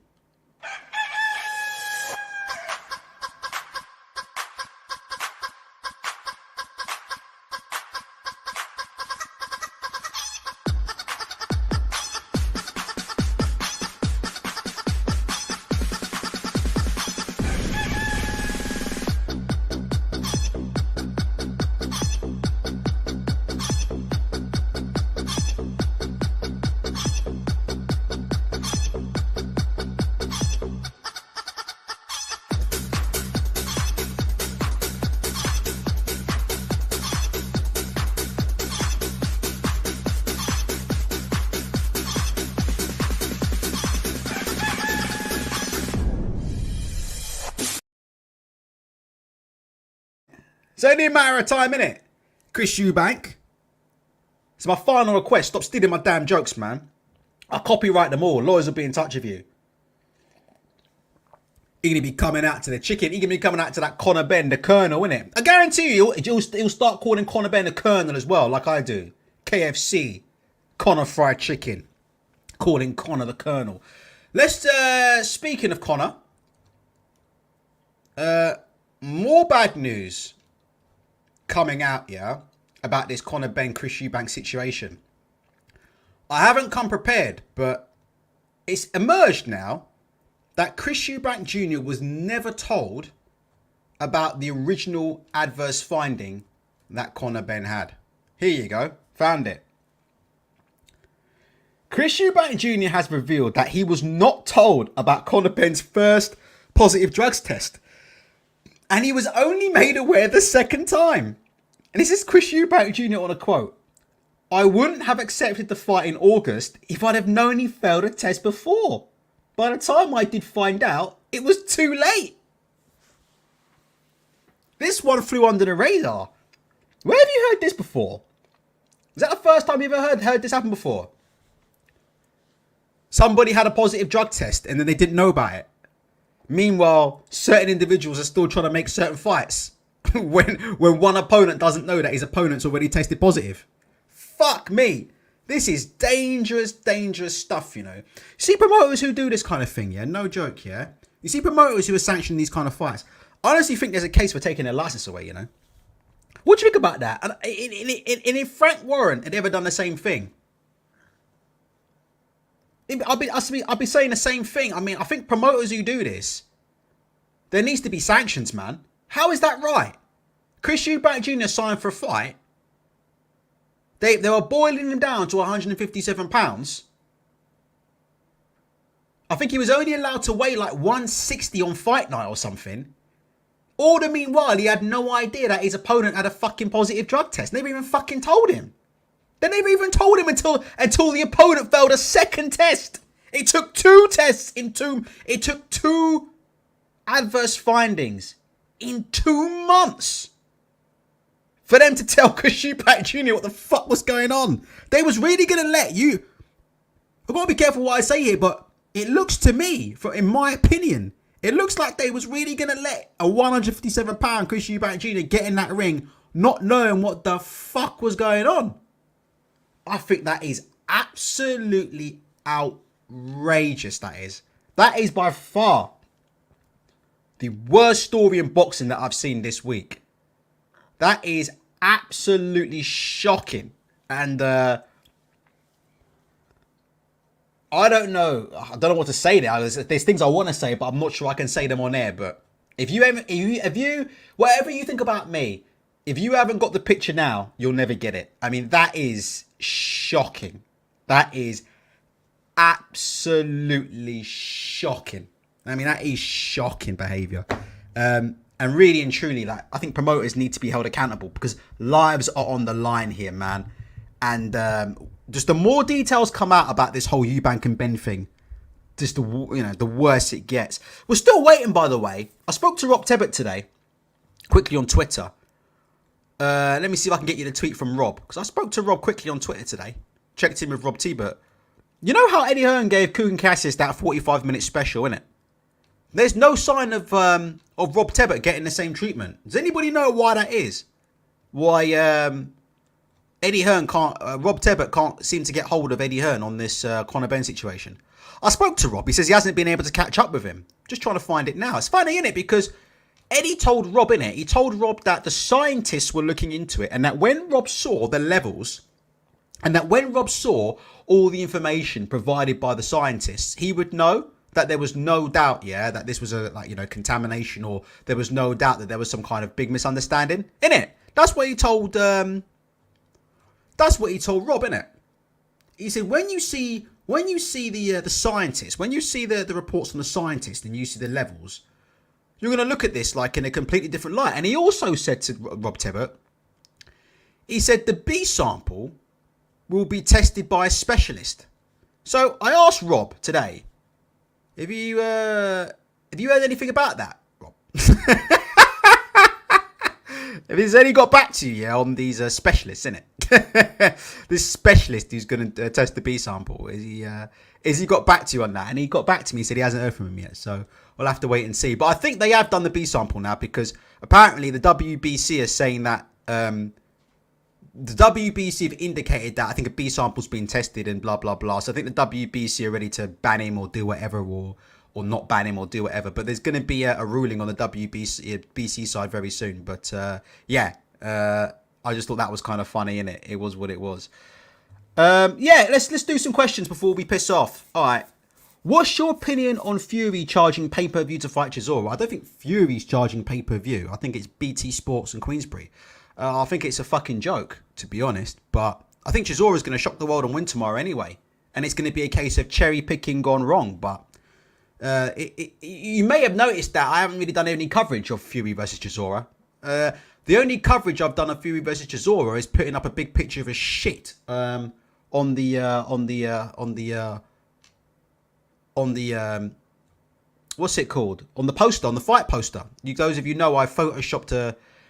It's only a matter of time, innit? Chris Eubank. It's my final request. Stop stealing my damn jokes, man. I'll copyright them all. Lawyers will be in touch with you. You're going to be coming out to the chicken. You're going to be coming out to that Conor Benn, the Colonel, innit? I guarantee you, he'll start calling Conor Benn the Colonel as well, like I do. KFC. Conor Fried Chicken. Calling Conor the Colonel. Let's, speaking of Conor. More bad news coming out, yeah, about this Conor Benn, Chris Eubank situation. I haven't come prepared, but it's emerged now that Chris Eubank Jr. was never told about the original adverse finding that Conor Benn had. Here you go. Found it. Chris Eubank Jr. has revealed that he was not told about Conor Benn's first positive drugs test. And he was only made aware the second time. And this is Chris Eubank Jr. on a quote. I wouldn't have accepted the fight in August if I'd have known he failed a test before. By the time I did find out, it was too late. This one flew under the radar. Where have you heard this before? Is that the first time you've ever heard this happen before? Somebody had a positive drug test and then they didn't know about it. Meanwhile, certain individuals are still trying to make certain fights when one opponent doesn't know that his opponent's already tested positive. Fuck me. This is dangerous, dangerous stuff, you know. You see promoters who do this kind of thing, yeah? No joke, yeah? You see promoters who are sanctioning these kind of fights. I honestly think there's a case for taking their license away, you know? What do you think about that? And if Frank Warren had ever done the same thing, I'll be saying the same thing. I mean, I think promoters who do this, there needs to be sanctions, man. How is that right? Chris Eubank Jr. signed for a fight. They were boiling him down to 157 pounds. I think he was only allowed to weigh like 160 on fight night or something. All the meanwhile, he had no idea that his opponent had a fucking positive drug test. They never even fucking told him. They never even told him until the opponent failed a second test. It took two tests it took two adverse findings in 2 months for them to tell Chris Eubank Jr. what the fuck was going on. They was really going to let you... I've got to be careful what I say here, but it looks to me, in my opinion, it looks like they was really going to let a 157-pound Chris Eubank Jr. get in that ring not knowing what the fuck was going on. I think that is absolutely outrageous, that is. That is by far the worst story in boxing that I've seen this week. That is absolutely shocking. And I don't know what to say there. There's things I want to say, but I'm not sure I can say them on air. But whatever you think about me, if you haven't got the picture now, you'll never get it. I mean, that is shocking. That is absolutely shocking. I mean, that is shocking behaviour. And really and truly, like, I think promoters need to be held accountable because lives are on the line here, man. And just the more details come out about this whole Eubank and Benn thing, just the worse it gets. We're still waiting, by the way. I spoke to Rob Tebbett today. quickly on Twitter. Let me see if I can get you the tweet from Rob, because I spoke to Rob quickly on Twitter today. Checked in with Rob T-Bert. You know how Eddie Hearn gave Kugan Cassius that 45-minute special, innit? There's no sign of Rob Tebbert getting the same treatment. Does anybody know why that is? Why Eddie Hearn can't, Rob Tebbert can't seem to get hold of Eddie Hearn on this Conor Benn situation? I spoke to Rob. He says he hasn't been able to catch up with him. Just trying to find it now. It's funny, innit? Because Eddie told Rob, innit? He told Rob that the scientists were looking into it, and that when Rob saw the levels, and that when Rob saw all the information provided by the scientists, he would know that there was no doubt, yeah, that this was a, like, you know, contamination, or there was no doubt that there was some kind of big misunderstanding, innit? That's what he told Rob, innit? He said when you see the scientists, when you see the reports from the scientists and you see the levels, you're going to look at this like in a completely different light. And he also said to Rob Tebbert, he said the B sample will be tested by a specialist. So I asked Rob today, have you heard anything about that, Rob? Have he's only got back to you, yeah, on these specialists, innit? This specialist who's going to test the B sample, is he got back to you on that? And he got back to me, he said he hasn't heard from him yet, so we'll have to wait and see. But I think they have done the B sample now, because apparently the WBC is saying that the WBC have indicated that I think a B sample's been tested and blah blah blah. So I think the WBC are ready to ban him or do whatever, or not ban him or do whatever. But there's going to be a ruling on the WBC side very soon. But I just thought that was kind of funny, innit? It was what it was. Let's do some questions before we piss off. All right. What's your opinion on Fury charging pay-per-view to fight Chisora? I don't think Fury's charging pay-per-view. I think it's BT Sports and Queensbury. I think it's a fucking joke, to be honest. But I think Chisora's going to shock the world and win tomorrow anyway. And it's going to be a case of cherry-picking gone wrong. But you may have noticed that I haven't really done any coverage of Fury versus Chisora. The only coverage I've done of Fury versus Chisora is putting up a big picture of his shit on the what's it called? On the poster, on the fight poster. Those of you know, I photoshopped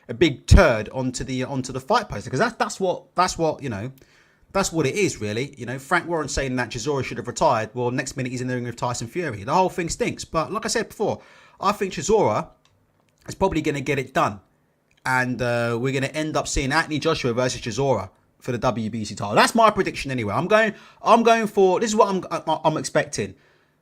a big turd onto the fight poster, because that's what you know. That's what it is, really. You know, Frank Warren saying that Chisora should have retired. Well, next minute he's in the ring with Tyson Fury. The whole thing stinks. But like I said before, I think Chisora is probably going to get it done. And we're going to end up seeing Anthony Joshua versus Chisora for the WBC title. That's my prediction anyway. I'm going for, this is what I'm expecting.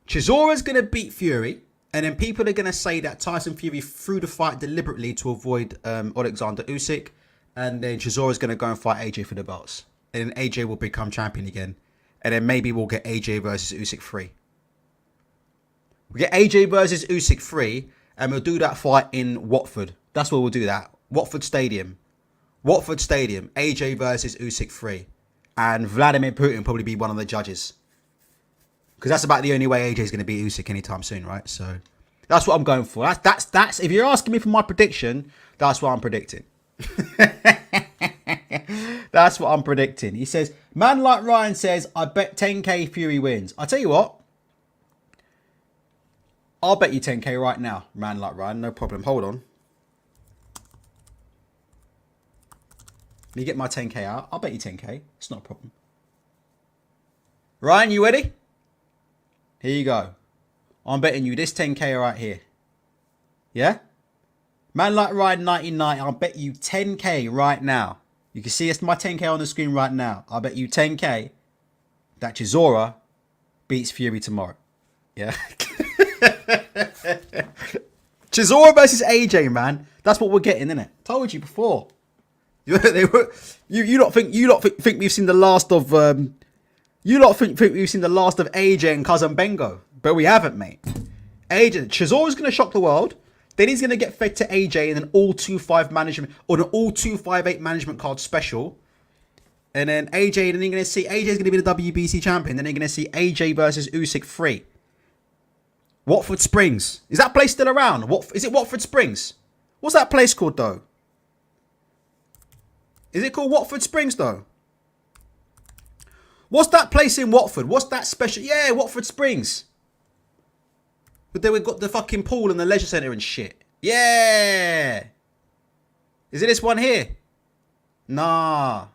Chisora's going to beat Fury. And then people are going to say that Tyson Fury threw the fight deliberately to avoid Alexander Usyk. And then Chisora's going to go and fight AJ for the belts. And then AJ will become champion again. And then maybe we'll get AJ versus Usyk 3. We get AJ versus Usyk 3. And we'll do that fight in Watford. That's where we'll do that. Watford Stadium. AJ versus Usyk 3. And Vladimir Putin will probably be one of the judges. Because that's about the only way AJ is going to beat Usyk anytime soon, right? So that's what I'm going for. That's if you're asking me for my prediction, that's what I'm predicting. That's what I'm predicting. He says, man like Ryan says, I bet 10k Fury wins. I tell you what, I'll bet you 10k right now, man like Ryan. No problem. Hold on. Let me get my 10k out. I'll bet you 10k. It's not a problem. Ryan, you ready? Here you go. I'm betting you this 10k right here. Yeah? Man like Ryan 1990, I'll bet you 10k right now. You can see it's my 10k on the screen right now. I'll bet you 10k that Chisora beats Fury tomorrow. Yeah? Chisora versus AJ, man. That's what we're getting, innit? Told you before. You don't think we've seen the last of you lot think we've seen the last of AJ and Cousin Bengo, but we haven't, mate. AJ, Chisora's gonna shock the world. Then he's gonna get fed to AJ in an all 2-5 management or an all 258 management card special. And then AJ, then you're gonna see AJ's gonna be the WBC champion. Then you're gonna see AJ versus Usyk 3. Watford Springs. Is that place still around? Is it Watford Springs? What's that place called though? Is it called Watford Springs though? What's that place in Watford? What's that special? Yeah, Watford Springs. But then we've got the fucking pool and the leisure centre and shit. Yeah. Is it this one here? Nah.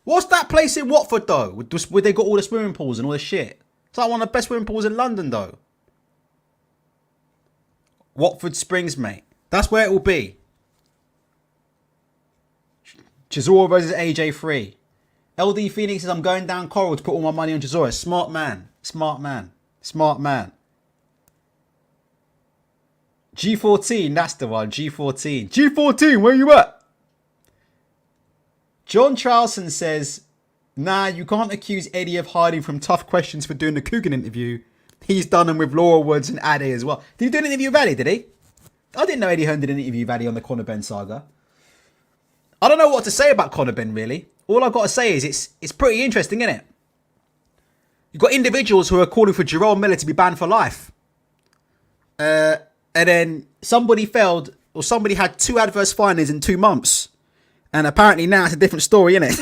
What's that place in Watford though? Where they got all the swimming pools and all the shit. It's like one of the best swimming pools in London though. Watford Springs, mate. That's where it will be. Chisora versus AJ3. LD Phoenix says, I'm going down Coral to put all my money on Chisora. Smart man. Smart man. Smart man. G14, that's the one. G14. G14, where you at? John Charlson says, nah, you can't accuse Eddie of hiding from tough questions for doing the Coogan interview. He's done them with Laura Woods and Ade as well. Did he do an interview with Ade, did he? I didn't know Eddie Hearn did an interview with Ade on the Conor Benn saga. I don't know what to say about Conor Benn, really. All I've got to say is it's pretty interesting, isn't it? You've got individuals who are calling for Jerome Miller to be banned for life. And then somebody failed, or somebody had 2 adverse findings in 2 months. And apparently now it's a different story, isn't it?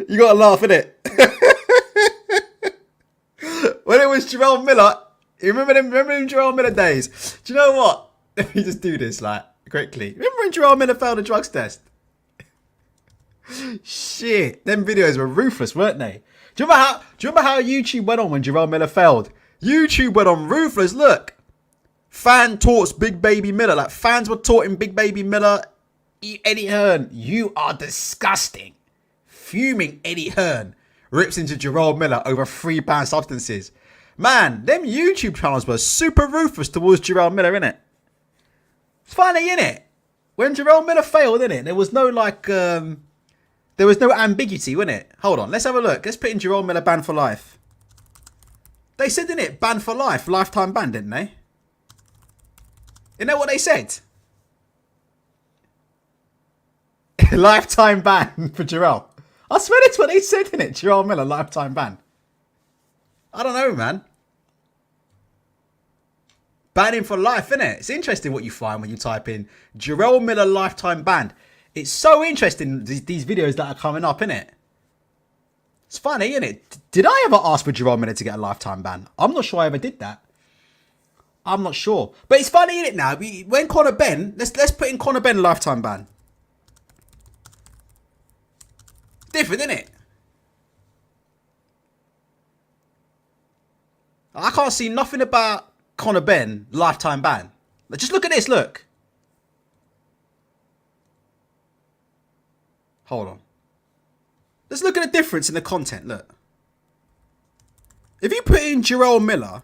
You gotta laugh, innit? When it was Jerome Miller, you remember them Jerome Miller days? Do you know what? Let me just do this, like, quickly. Remember when Jerome Miller failed a drugs test? Shit, them videos were ruthless, weren't they? Do you remember how YouTube went on when Jerome Miller failed? YouTube went on ruthless. Look, fan taunts Big Baby Miller. Like, fans were taunting Big Baby Miller. Eddie Hearn, you are disgusting. Fuming Eddie Hearn rips into Jerome Miller over 3 banned substances. Man, them YouTube channels were super ruthless towards Jerome Miller, innit? It's funny, innit? When Jerome Miller failed, innit? There was no like, there was no ambiguity, wasn't it? Hold on, let's have a look. Let's put in Jerome Miller banned for life. They said, didn't it? Banned for life, lifetime ban, didn't they? You know what they said? Lifetime ban for Jerome. I swear that's what they said, innit? Jerome Miller, lifetime ban. I don't know, man. Banning for life, innit? It's interesting what you find when you type in Jerome Miller lifetime ban. It's so interesting, these videos that are coming up, innit? It's funny, innit? Did I ever ask for Jerome Miller to get a lifetime ban? I'm not sure I ever did that. I'm not sure. But it's funny, innit, now? When Conor Benn, let's put in Conor Benn lifetime ban. Different, innit? I can't see nothing about Conor Benn lifetime ban. Just look at this, look. Hold on. Let's look at the difference in the content, look. If you put in Jerome Miller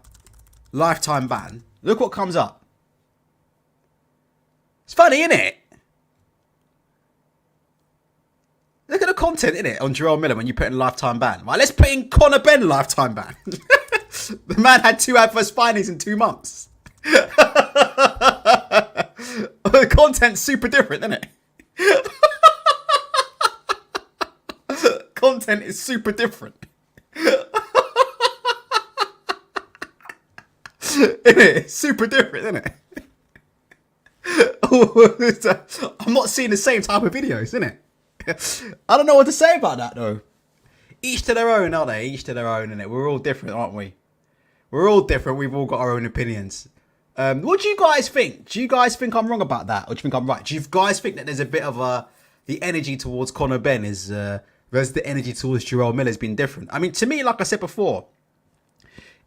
lifetime ban, look what comes up. It's funny, innit? Look at the content, innit, on Jerome Miller when you put in lifetime ban. Right, let's put in Conor Benn lifetime ban. The man had 2 adverse findings in 2 months. The content's super different, isn't it? Content is super different. Isn't it? It's super different, isn't it? I'm not seeing the same type of videos, isn't it? I don't know what to say about that, though. Each to their own, aren't they? Each to their own, innit? We're all different, aren't we? We're all different. We've all got our own opinions. What do you guys think? Do you guys think I'm wrong about that? Or do you think I'm right? Do you guys think that there's a bit of the energy towards Conor Benn is versus the energy towards Jerome Miller has been different? I mean, to me, like I said before,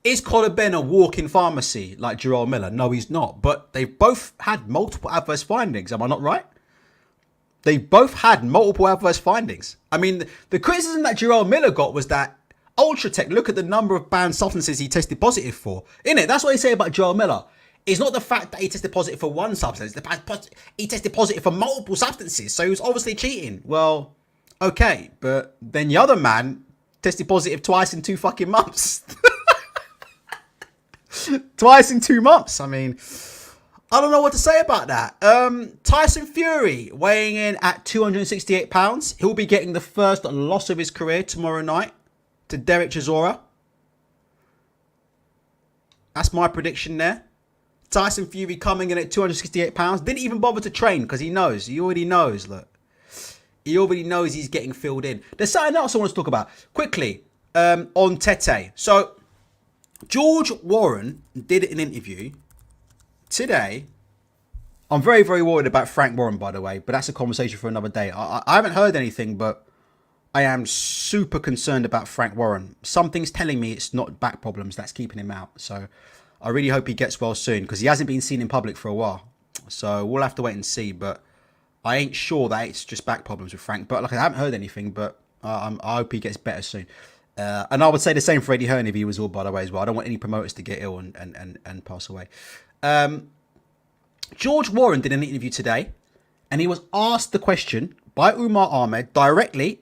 is Conor Benn a walk-in pharmacy like Jerome Miller? No, he's not. But they've both had multiple adverse findings. Am I not right? They both had multiple adverse findings. I mean, the criticism that Jerome Miller got was that Ultratech, look at the number of banned substances he tested positive for. Innit? That's what they say about Jerome Miller. It's not the fact that he tested positive for one substance. He tested positive for multiple substances. So he was obviously cheating. Well, okay. But then the other man tested positive twice in 2 fucking months. Twice in 2 months. I mean, I don't know what to say about that. Tyson Fury weighing in at 268 pounds. He'll be getting the first loss of his career tomorrow night to Derek Chisora. That's my prediction there. Tyson Fury coming in at 268 pounds. Didn't even bother to train because he knows. He already knows, look. He already knows he's getting filled in. There's something else I want to talk about. Quickly, on Tete. So, George Warren did an interview today, I'm very, very worried about Frank Warren, by the way, but that's a conversation for another day. I haven't heard anything, but I am super concerned about Frank Warren. Something's telling me it's not back problems that's keeping him out. So I really hope he gets well soon, because he hasn't been seen in public for a while. So we'll have to wait and see, but I ain't sure that it's just back problems with Frank. But like, I haven't heard anything, but I hope he gets better soon. And I would say the same for Eddie Hearn if he was ill, by the way, as well. I don't want any promoters to get ill and pass away. George Warren did an interview today, and he was asked the question by Umar Ahmed directly,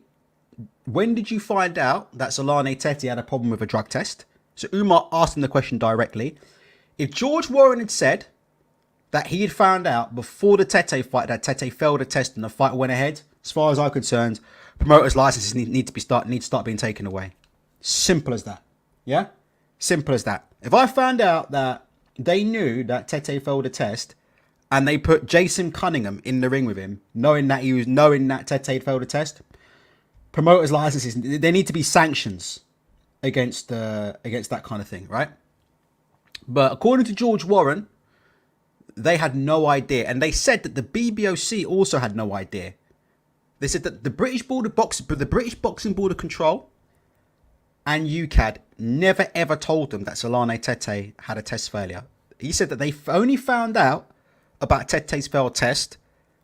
when did you find out that Solane Tete had a problem with a drug test? So Umar asked him the question directly. If George Warren had said that he had found out before the Tete fight that Tete failed a test and the fight went ahead, as far as I'm concerned, promoters' licenses need to start being taken away. Simple as that. Yeah? Simple as that. If I found out that they knew that Tete failed a test and they put Jason Cunningham in the ring with him, knowing that Tete had failed a test, promoters' licenses, there need to be sanctions against that kind of thing, right? But according to George Warren, they had no idea, and they said that the BBOC also had no idea. They said that the British Boxing Board of Control and UCAD never ever told them that Solane Tete had a test failure. He said that they only found out about Tete's failed test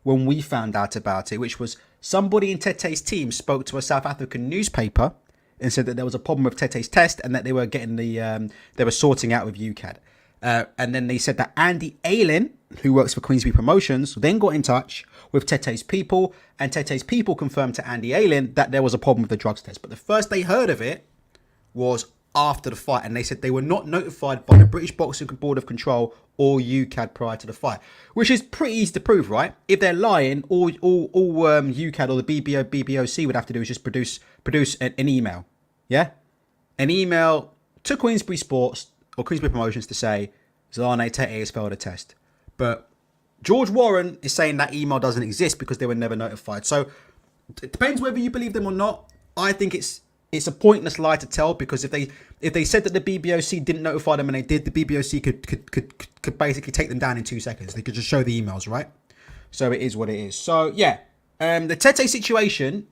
when we found out about it, which was somebody in Tete's team spoke to a South African newspaper and said that there was a problem with Tete's test and that they were getting they were sorting out with UCAD. And then they said that Andy Aylen, who works for Queensberry Promotions, then got in touch with Tete's people, and Tete's people confirmed to Andy Aylen that there was a problem with the drugs test. But the first they heard of it was after the fight, and they said they were not notified by the British Boxing Board of Control or UCAD prior to the fight, which is pretty easy to prove, right? If they're lying, all UCAD or the BBOC would have to do is just produce an email, yeah, an email to Queensberry Sports or Queensberry Promotions to say Solane Tete has failed a test. But George Warren is saying that email doesn't exist because they were never notified. So it depends whether you believe them or not. I think it's a pointless lie to tell, because if they said that the BBOC didn't notify them and they did, the BBOC could basically take them down in 2 seconds. They could just show the emails, right? So it is what it is. So yeah, the Tete situation,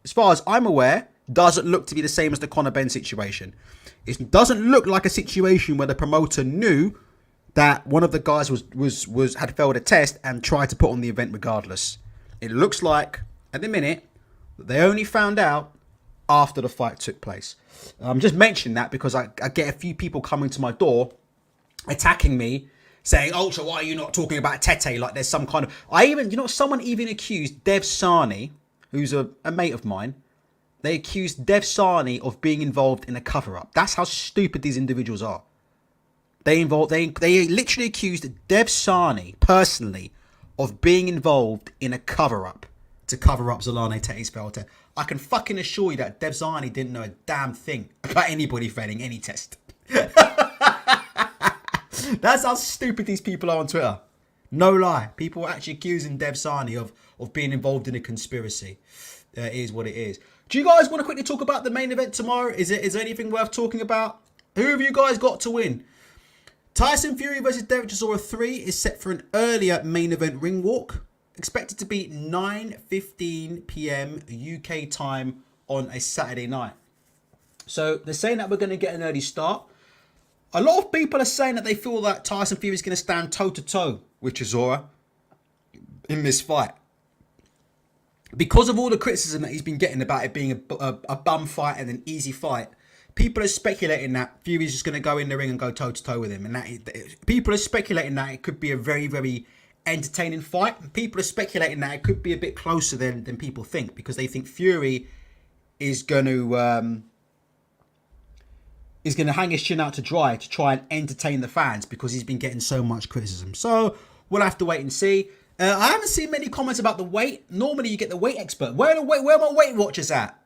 as far as I'm aware, doesn't look to be the same as the Conor Benn situation. It doesn't look like a situation where the promoter knew that one of the guys had failed a test and tried to put on the event regardless. It looks like, at the minute, they only found out after the fight took place. I'm just mentioning that because I get a few people coming to my door attacking me, saying, "Oh, so why are you not talking about Tete? Like there's some kind of..." Someone even accused Dev Sani, who's a mate of mine. They accused Dev Sani of being involved in a cover-up. That's how stupid these individuals are. They literally accused Dev Sani personally of being involved in a cover-up to cover up Solane Tete's failed test. I can fucking assure you that Dev Sani didn't know a damn thing about anybody failing any test. That's how stupid these people are on Twitter. No lie. People are actually accusing Dev Sani of being involved in a conspiracy. It is what it is. Do you guys want to quickly talk about the main event tomorrow? Is there anything worth talking about? Who have you guys got to win? Tyson Fury versus Derek Chisora 3 is set for an earlier main event ring walk. Expected to be 9:15 p.m. UK time on a Saturday night. So they're saying that we're going to get an early start. A lot of people are saying that they feel that Tyson Fury is going to stand toe-to-toe with Chisora in this fight. Because of all the criticism that he's been getting about it being a bum fight and an easy fight, people are speculating that Fury's just going to go in the ring and go toe-to-toe with him. And people are speculating that it could be a very, very entertaining fight. And people are speculating that it could be a bit closer than people think, because they think Fury is going to hang his chin out to dry to try and entertain the fans, because he's been getting so much criticism. So we'll have to wait and see. I haven't seen many comments about the weight. Normally you get the weight expert. Where are my Weight Watchers at?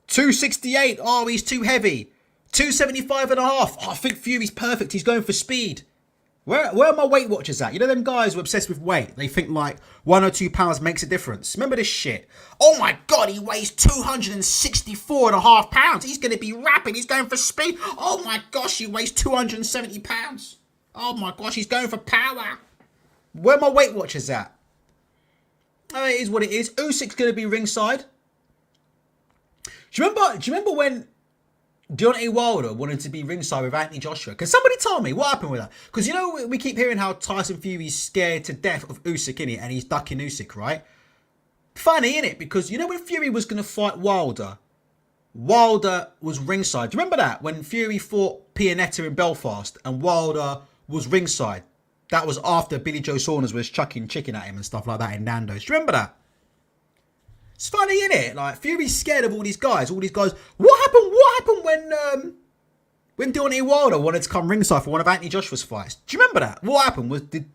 268. Oh, he's too heavy. 275 and a half. Oh, I think Fury's perfect. He's going for speed. Where are my Weight Watchers at? You know them guys who are obsessed with weight. They think like 1 or 2 pounds makes a difference. Remember this shit. Oh my God, he weighs 264.5 pounds. He's going to be rapid. He's going for speed. Oh my gosh, he weighs 270 pounds. Oh my gosh, he's going for power. Where are my Weight Watchers at? Oh, it is what it is. Usyk's going to be ringside. Do you remember when Deontay Wilder wanted to be ringside with Anthony Joshua? Can somebody tell me what happened with that? Because you know we keep hearing how Tyson Fury's scared to death of Usyk, innit? And he's ducking Usyk, right? Funny, innit? Because you know when Fury was going to fight Wilder, Wilder was ringside. Do you remember that? When Fury fought Pianetta in Belfast and Wilder was ringside. That was after Billy Joe Saunders was chucking chicken at him and stuff like that in Nando's. Do you remember that? It's funny, innit? Like, Fury's scared of all these guys. What happened when Deontay Wilder wanted to come ringside for one of Anthony Joshua's fights? Do you remember that? What happened? Did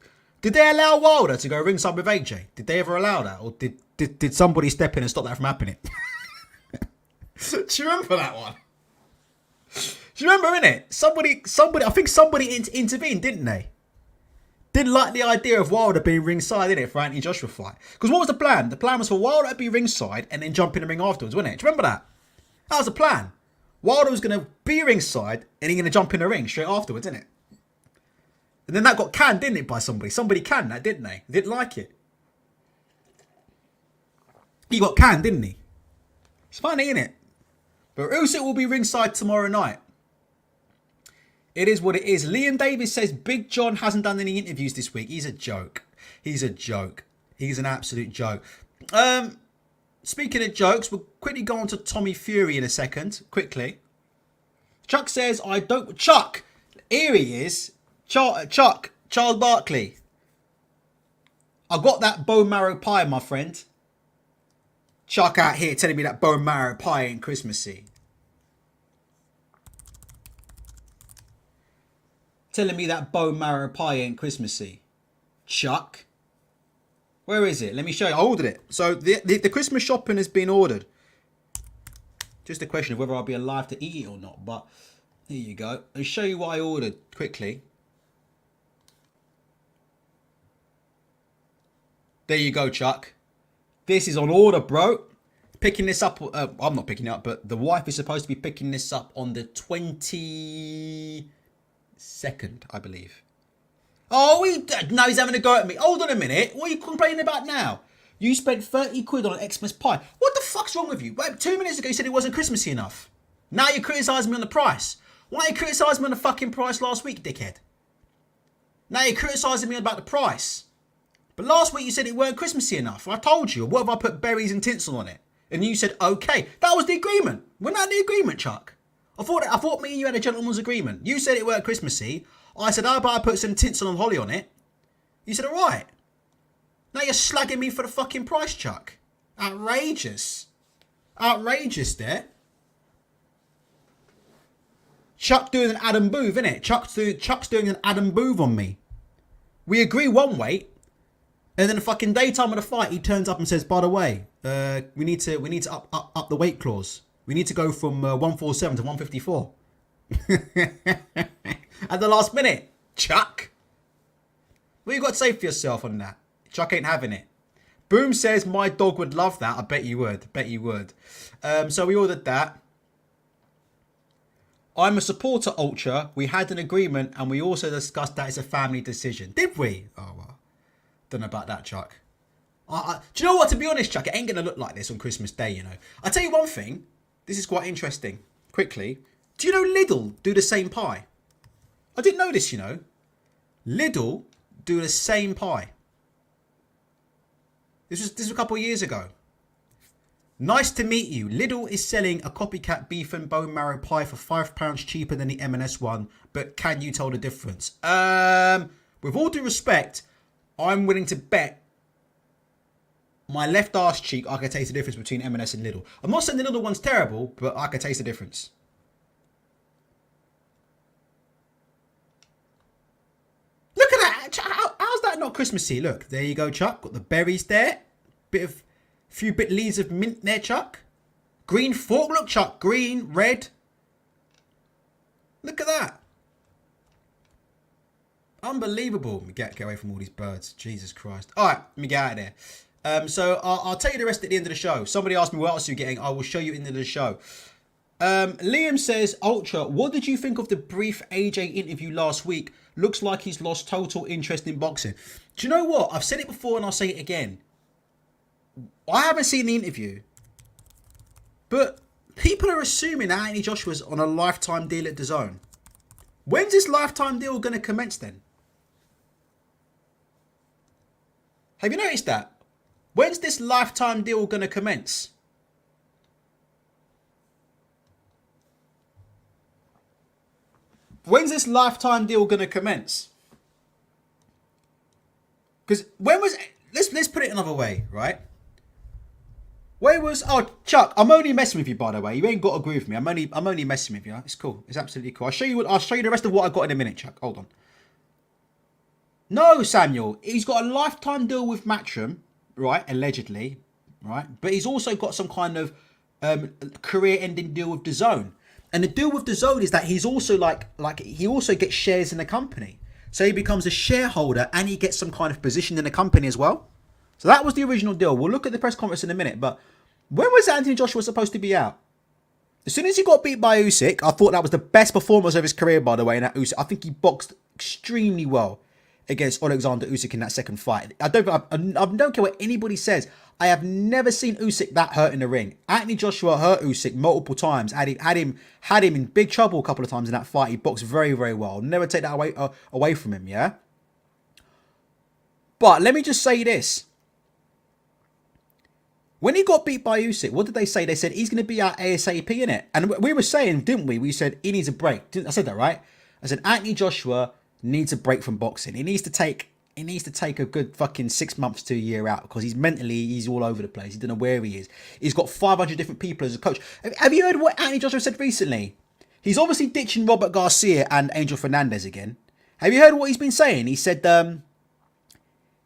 they allow Wilder to go ringside with AJ? Did they ever allow that? Or did somebody step in and stop that from happening? Do you remember that one? Do you remember, innit? I think somebody intervened, didn't they? Didn't like the idea of Wilder being ringside, innit, for Anthony Joshua fight. Because what was the plan? The plan was for Wilder to be ringside and then jump in the ring afterwards, wasn't it? Do you remember that? That was the plan. Wilder was going to be ringside and he's going to jump in the ring straight afterwards, innit? And then that got canned, didn't it, by somebody? Somebody canned that, didn't they? They didn't like it. He got canned, didn't he? It's funny, innit? But Usyk will be ringside tomorrow night. It is what it is. Liam Davis says Big John hasn't done any interviews this week. He's a joke. He's a joke. He's an absolute joke. Speaking of jokes, we'll quickly go on to Tommy Fury in a second. Quickly. Chuck says, I don't... Chuck! Here he is. Chuck. Charles Barkley. I got that bone marrow pie, my friend. Chuck out here telling me that bone marrow pie ain't Christmassy. Telling me that bone marrow pie ain't Christmassy. Chuck. Where is it? Let me show you. I ordered it. So the Christmas shopping has been ordered. Just a question of whether I'll be alive to eat it or not. But here you go. I'll show you what I ordered quickly. There you go, Chuck. This is on order, bro. Picking this up. I'm not picking it up, but the wife is supposed to be picking this up on the 22nd, I believe. Oh, now he's having a go at me. Hold on a minute. What are you complaining about now? You spent 30 quid on an Xmas pie. What the fuck's wrong with you? Wait, 2 minutes ago you said it wasn't Christmassy enough. Now you're criticising me on the price. Why are you criticising me on the fucking price last week, dickhead? Now you're criticising me about the price. But last week you said it weren't Christmassy enough. I told you. What if I put berries and tinsel on it? And you said, okay. That was the agreement. We're not the agreement, Chuck. I thought me and you had a gentleman's agreement. You said it weren't Christmassy. I said, how about I put some tinsel and holly on it? You said, all right. Now you're slagging me for the fucking price, Chuck. Outrageous. Outrageous there. Chuck doing an Adam Booth, innit? Chuck's doing an Adam Booth on me. We agree one weight, and then the fucking daytime of the fight, he turns up and says, by the way, we need to up the weight clause. We need to go from 147 to 154. At the last minute. Chuck. What you got to say for yourself on that? Chuck ain't having it. Boom says, my dog would love that. I bet you would. Bet you would. So we ordered that. I'm a supporter, Ultra. We had an agreement and we also discussed that it's a family decision. Did we? Oh, well. Don't know about that, Chuck. Do you know what? To be honest, Chuck, it ain't going to look like this on Christmas Day, you know. I'll tell you one thing. This is quite interesting. Quickly. Do you know Lidl do the same pie? I didn't know this, you know. Lidl do the same pie. This was a couple of years ago. Nice to meet you. Lidl is selling a copycat beef and bone marrow pie for £5 cheaper than the M&S one. But can you tell the difference? With all due respect, I'm willing to bet my left arse cheek I can taste the difference between M&S and Lidl. I'm not saying the Lidl one's terrible, but I can taste the difference. Look at that. How's that not Christmassy? Look, there you go, Chuck. Got the berries there. Few leaves of mint there, Chuck. Green fork. Look, Chuck. Green, red. Look at that. Unbelievable. Let me get away from all these birds. Jesus Christ. All right, let me get out of there. So I'll tell you the rest at the end of the show. Somebody asked me what else you're getting. I will show you at the end of the show. Liam says, Ultra, what did you think of the brief AJ interview last week? Looks like he's lost total interest in boxing. Do you know what? I've said it before and I'll say it again. I haven't seen the interview, but people are assuming that Anthony Joshua's on a lifetime deal at DAZN. When's this lifetime deal going to commence then? Have you noticed that? When's this lifetime deal going to commence? When's this lifetime deal going to commence? Because when was... Let's put it another way, right? Where was... Oh, Chuck, I'm only messing with you, by the way. You ain't got to agree with me. I'm only messing with you. It's cool. It's absolutely cool. I'll show you the rest of what I got in a minute, Chuck. Hold on. No, Samuel. He's got a lifetime deal with Matchroom, right? Allegedly, right? But he's also got some kind of career-ending deal with DAZN. And the deal with DAZN is that he's also he also gets shares in the company. So he becomes a shareholder and he gets some kind of position in the company as well. So that was the original deal. We'll look at the press conference in a minute. But when was Anthony Joshua supposed to be out? As soon as he got beat by Usyk, I thought that was the best performance of his career, by the way. In that Usyk, I think he boxed extremely well against Alexander Usyk in that second fight. I don't care what anybody says. I have never seen Usyk that hurt in the ring. Anthony Joshua hurt Usyk multiple times. Had him in big trouble a couple of times in that fight. He boxed very, very well. I'll never take that away from him, yeah? But let me just say this. When he got beat by Usyk, what did they say? They said he's going to be out ASAP, innit? And we were saying, didn't we? We said he needs a break. I said that, right? I said Anthony Joshua needs a break from boxing. He needs to take a good fucking 6 months to a year out because he's all over the place. He don't know where he is. He's got 500 different people as a coach. Have you heard what Anthony Joshua said recently? He's obviously ditching Robert Garcia and Angel Fernandez again. Have you heard what he's been saying? He said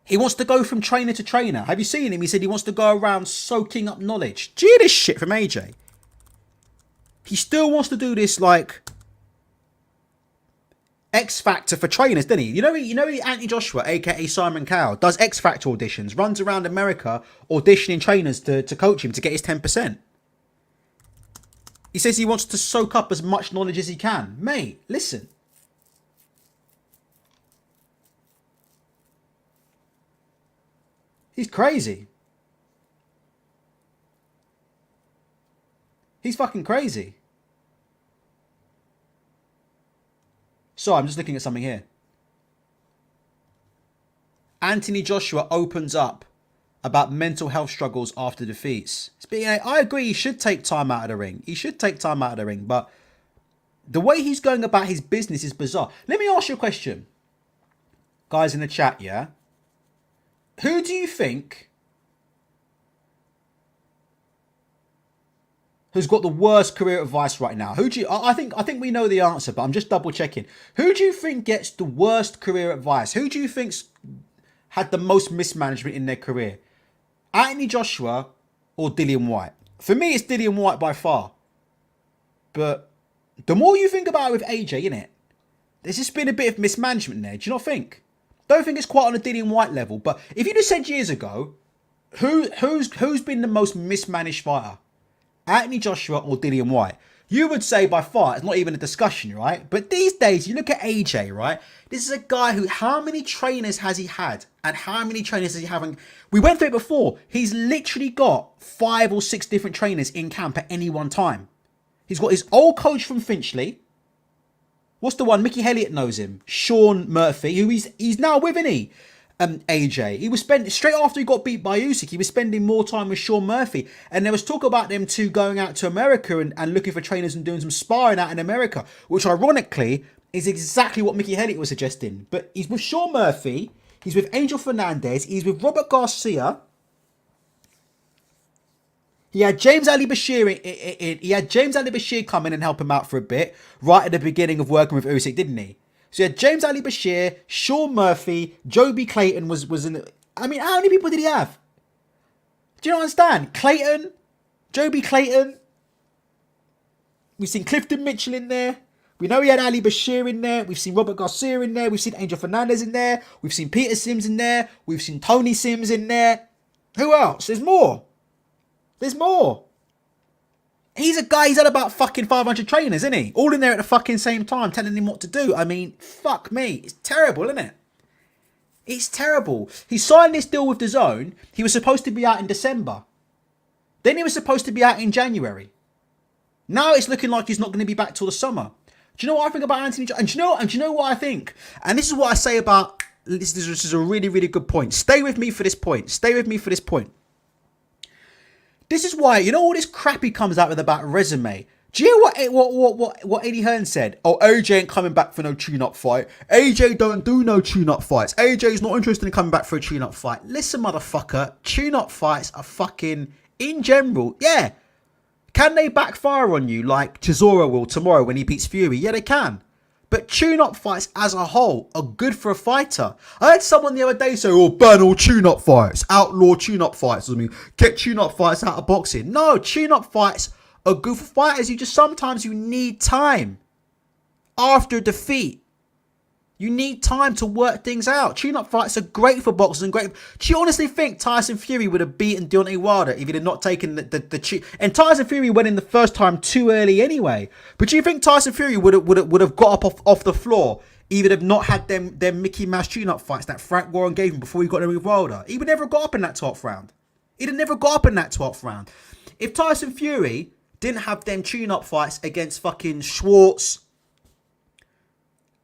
he wants to go from trainer to trainer. Have you seen him? He said he wants to go around soaking up knowledge. Do you hear this shit from AJ? He still wants to do this like X Factor for trainers, doesn't he? You know Anthony Joshua, aka Simon Cowell, does X Factor auditions, runs around America auditioning trainers to coach him to get his 10%. He says he wants to soak up as much knowledge as he can. Mate, listen. He's crazy. He's fucking crazy. So I'm just looking at something here. Anthony Joshua opens up about mental health struggles after defeats. I agree he should take time out of the ring. He should take time out of the ring. But the way he's going about his business is bizarre. Let me ask you a question. Guys in the chat, yeah? Who do you think who's got the worst career advice right now? I think we know the answer, but I'm just double checking. Who do you think gets the worst career advice? Who do you think's had the most mismanagement in their career? Anthony Joshua or Dillian White? For me, it's Dillian White by far. But the more you think about it with AJ, innit? There's just been a bit of mismanagement there. Do you not think? Don't think it's quite on a Dillian White level. But if you just said years ago, who's been the most mismanaged fighter? Anthony Joshua or Dillian White? You would say by far, it's not even a discussion, right? But these days, you look at AJ, right? This is a guy who, how many trainers has he had? And how many trainers does he have? We went through it before. He's literally got 5 or 6 different trainers in camp at any one time. He's got his old coach from Finchley. What's the one? Mickey Elliott knows him. Sean Murphy, who he's now with, isn't he? AJ. He was straight after he got beat by Usyk, he was spending more time with Sean Murphy. And there was talk about them two going out to America and looking for trainers and doing some sparring out in America, which ironically is exactly what Mickey Elliott was suggesting. But he's with Sean Murphy, he's with Angel Fernandez, he's with Robert Garcia. He had James Ali Bashir come in and help him out for a bit, right at the beginning of working with Usyk, didn't he? So you had James Ali Bashir, Sean Murphy, Joby Clayton was in the... I mean, how many people did he have? Do you not understand? Clayton, Joby Clayton. We've seen Clifton Mitchell in there. We know he had Ali Bashir in there. We've seen Robert Garcia in there. We've seen Angel Fernandez in there. We've seen Peter Sims in there. We've seen Tony Sims in there. Who else? There's more. There's more. He's a guy, he's had about fucking 500 trainers, isn't he? All in there at the fucking same time, telling him what to do. I mean, fuck me. It's terrible, isn't it? It's terrible. He signed this deal with DAZN. He was supposed to be out in December. Then he was supposed to be out in January. Now it's looking like he's not going to be back till the summer. Do you know what I think about Anthony? And do you know what I think? And this is what I say about... This is a really, really good point. Stay with me for this point. Stay with me for this point. This is why, you know, all this crap he comes out with about resume. Do you hear what Eddie Hearn said? Oh, AJ ain't coming back for no tune-up fight. AJ don't do no tune-up fights. AJ's not interested in coming back for a tune-up fight. Listen, motherfucker. Tune-up fights are fucking... In general, yeah. Can they backfire on you like Chisora will tomorrow when he beats Fury? Yeah, they can. But tune-up fights as a whole are good for a fighter. I had someone the other day say, oh, ban all tune-up fights. Outlaw tune-up fights. I mean, get tune-up fights out of boxing. No, tune-up fights are good for fighters. Sometimes you need time. After a defeat, you need time to work things out. Tune-up fights are great for boxers and great. Do you honestly think Tyson Fury would have beaten Deontay Wilder if he had not taken the tune? And Tyson Fury went in the first time too early anyway. But do you think Tyson Fury would have got up off the floor if he had not had them Mickey Mouse tune-up fights that Frank Warren gave him before he got in with Wilder? He would never have got up in that 12th round. He'd have never got up in that 12th round. If Tyson Fury didn't have them tune-up fights against fucking Schwartz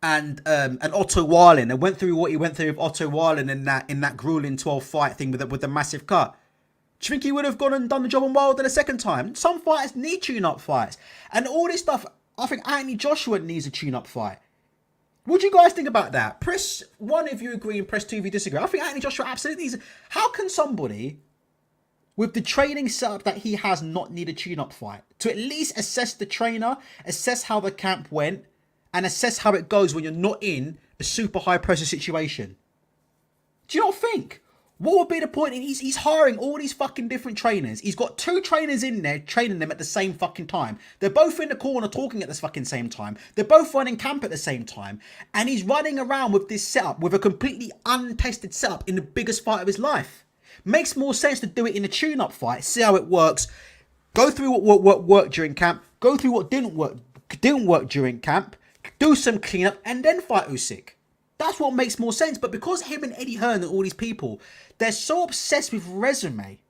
and Otto Warlin, and went through what he went through with Otto Warlin in that grueling 12 fight thing with the massive cut, do you think he would have gone and done the job on Wilder the second time? Some fighters need tune-up fights. And all this stuff, I think Anthony Joshua needs a tune-up fight. What do you guys think about that? Press 1 if you agree and press 2 if you disagree. I think Anthony Joshua absolutely needs... How can somebody with the training setup that he has not need a tune-up fight? To at least assess the trainer, assess how the camp went, and assess how it goes when you're not in a super high pressure situation. Do you not think? What would be the point? He's hiring all these fucking different trainers. He's got 2 trainers in there training them at the same fucking time. They're both in the corner talking at the fucking same time. They're both running camp at the same time. And he's running around with this setup, with a completely untested setup in the biggest fight of his life. Makes more sense to do it in a tune-up fight, see how it works, go through what worked during camp, go through what didn't work during camp, do some cleanup, and then fight Usyk. That's what makes more sense. But because him and Eddie Hearn and all these people, they're so obsessed with resume.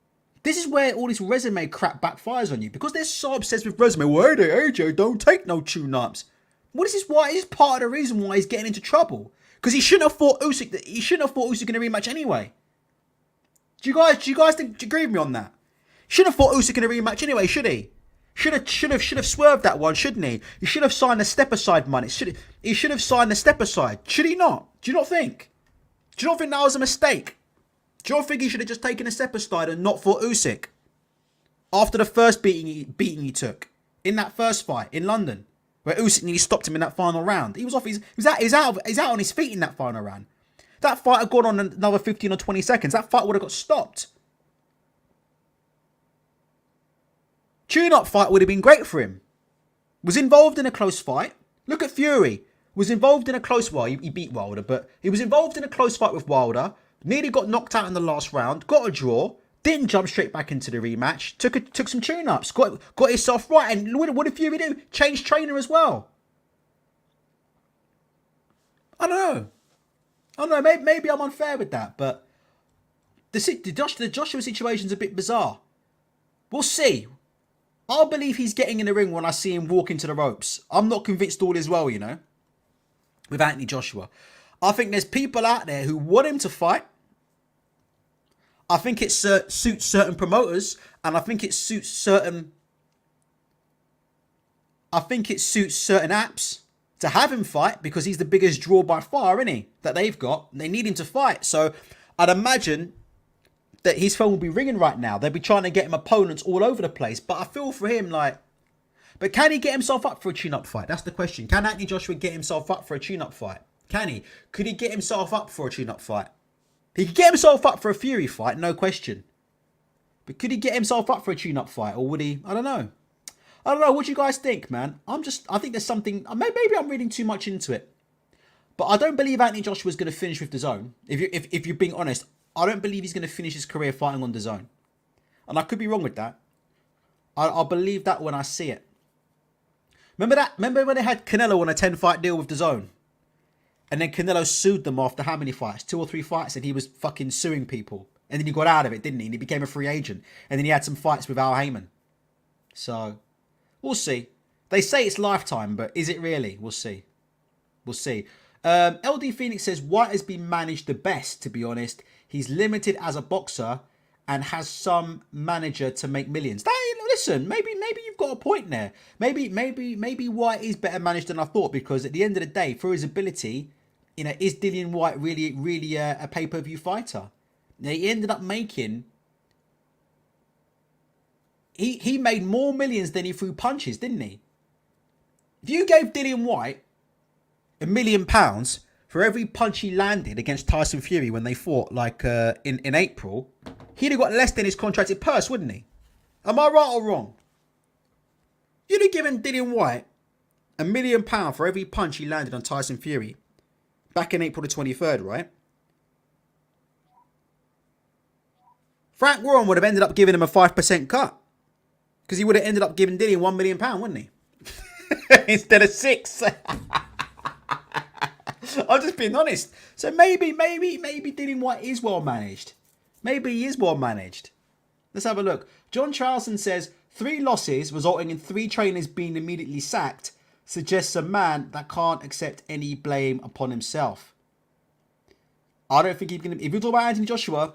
This is where all this resume crap backfires on you. Because they're so obsessed with resume. Well, AJ don't take no tune-ups. Well, this is part of the reason why he's getting into trouble. Because he shouldn't have fought Usyk. He shouldn't have fought Usyk in a rematch anyway. Do you guys think, do you agree with me on that? Shouldn't have fought Usyk in a rematch anyway, should he? Should have swerved that one, shouldn't he? He should have signed the step aside money. He should have signed the step aside. Should he not? Do you not think? Do you not think that was a mistake? Do you not think he should have just taken a step aside and not fought Usyk after the first beating he took in that first fight in London, where Usyk nearly stopped him in that final round? He was off. He's out on his feet in that final round. That fight had gone on another 15 or 20 seconds. That fight would have got stopped. Tune-up fight would have been great for him. Was involved in a close fight. Look at Fury. Was involved in a close... Well, he beat Wilder, but he was involved in a close fight with Wilder. Nearly got knocked out in the last round. Got a draw. Didn't jump straight back into the rematch. Took some tune-ups. Got himself right. And what did Fury do? Changed trainer as well. I don't know. Maybe I'm unfair with that, but the Joshua situation's a bit bizarre. We'll see. I'll believe he's getting in the ring when I see him walk into the ropes. I'm not convinced all is well, with Anthony Joshua. I think there's people out there who want him to fight. I think it suits certain promoters, and I think it suits certain apps to have him fight, because he's the biggest draw by far, isn't he? That they've got. They need him to fight. So I'd imagine that his phone will be ringing right now. They'll be trying to get him opponents all over the place. But I feel for him, but can he get himself up for a tune-up fight? That's the question. Can Anthony Joshua get himself up for a tune-up fight? Can he? Could he get himself up for a tune-up fight? He could get himself up for a Fury fight, no question. But could he get himself up for a tune-up fight? Or would he? I don't know. I don't know. What do you guys think, man? I think there's something. Maybe I'm reading too much into it, but I don't believe Anthony Joshua's going to finish with DAZN. If you're being honest, I don't believe he's going to finish his career fighting on DAZN, and I could be wrong with that. I'll believe that when I see it. Remember that? Remember when they had Canelo on a 10-fight deal with DAZN? And then Canelo sued them after how many fights? 2 or 3 fights, and he was fucking suing people. And then he got out of it, didn't he? And he became a free agent. And then he had some fights with Al Heyman. So, we'll see. They say it's lifetime, but is it really? We'll see. We'll see. LD Phoenix says, White has been managed the best, to be honest. He's limited as a boxer and has some manager to make millions. Listen, maybe you've got a point there. Maybe White is better managed than I thought, because at the end of the day, for his ability, is Dillian White really a pay-per-view fighter? Now, he ended up making... He made more millions than he threw punches, didn't he? If you gave Dillian White £1 million for every punch he landed against Tyson Fury when they fought, like in April, he'd have got less than his contracted purse, wouldn't he? Am I right or wrong? You'd have given Dillian White £1 million for every punch he landed on Tyson Fury back in April the 23rd, right? Frank Warren would have ended up giving him a 5% cut, because he would have ended up giving Dillian £1 million, wouldn't he? Instead of 6. I'm just being honest. So maybe Dillian White is well managed. Maybe he is well managed. Let's have a look. John Charleston says 3 losses resulting in 3 trainers being immediately sacked suggests a man that can't accept any blame upon himself. I don't think he's going to... If you talk about Anthony Joshua,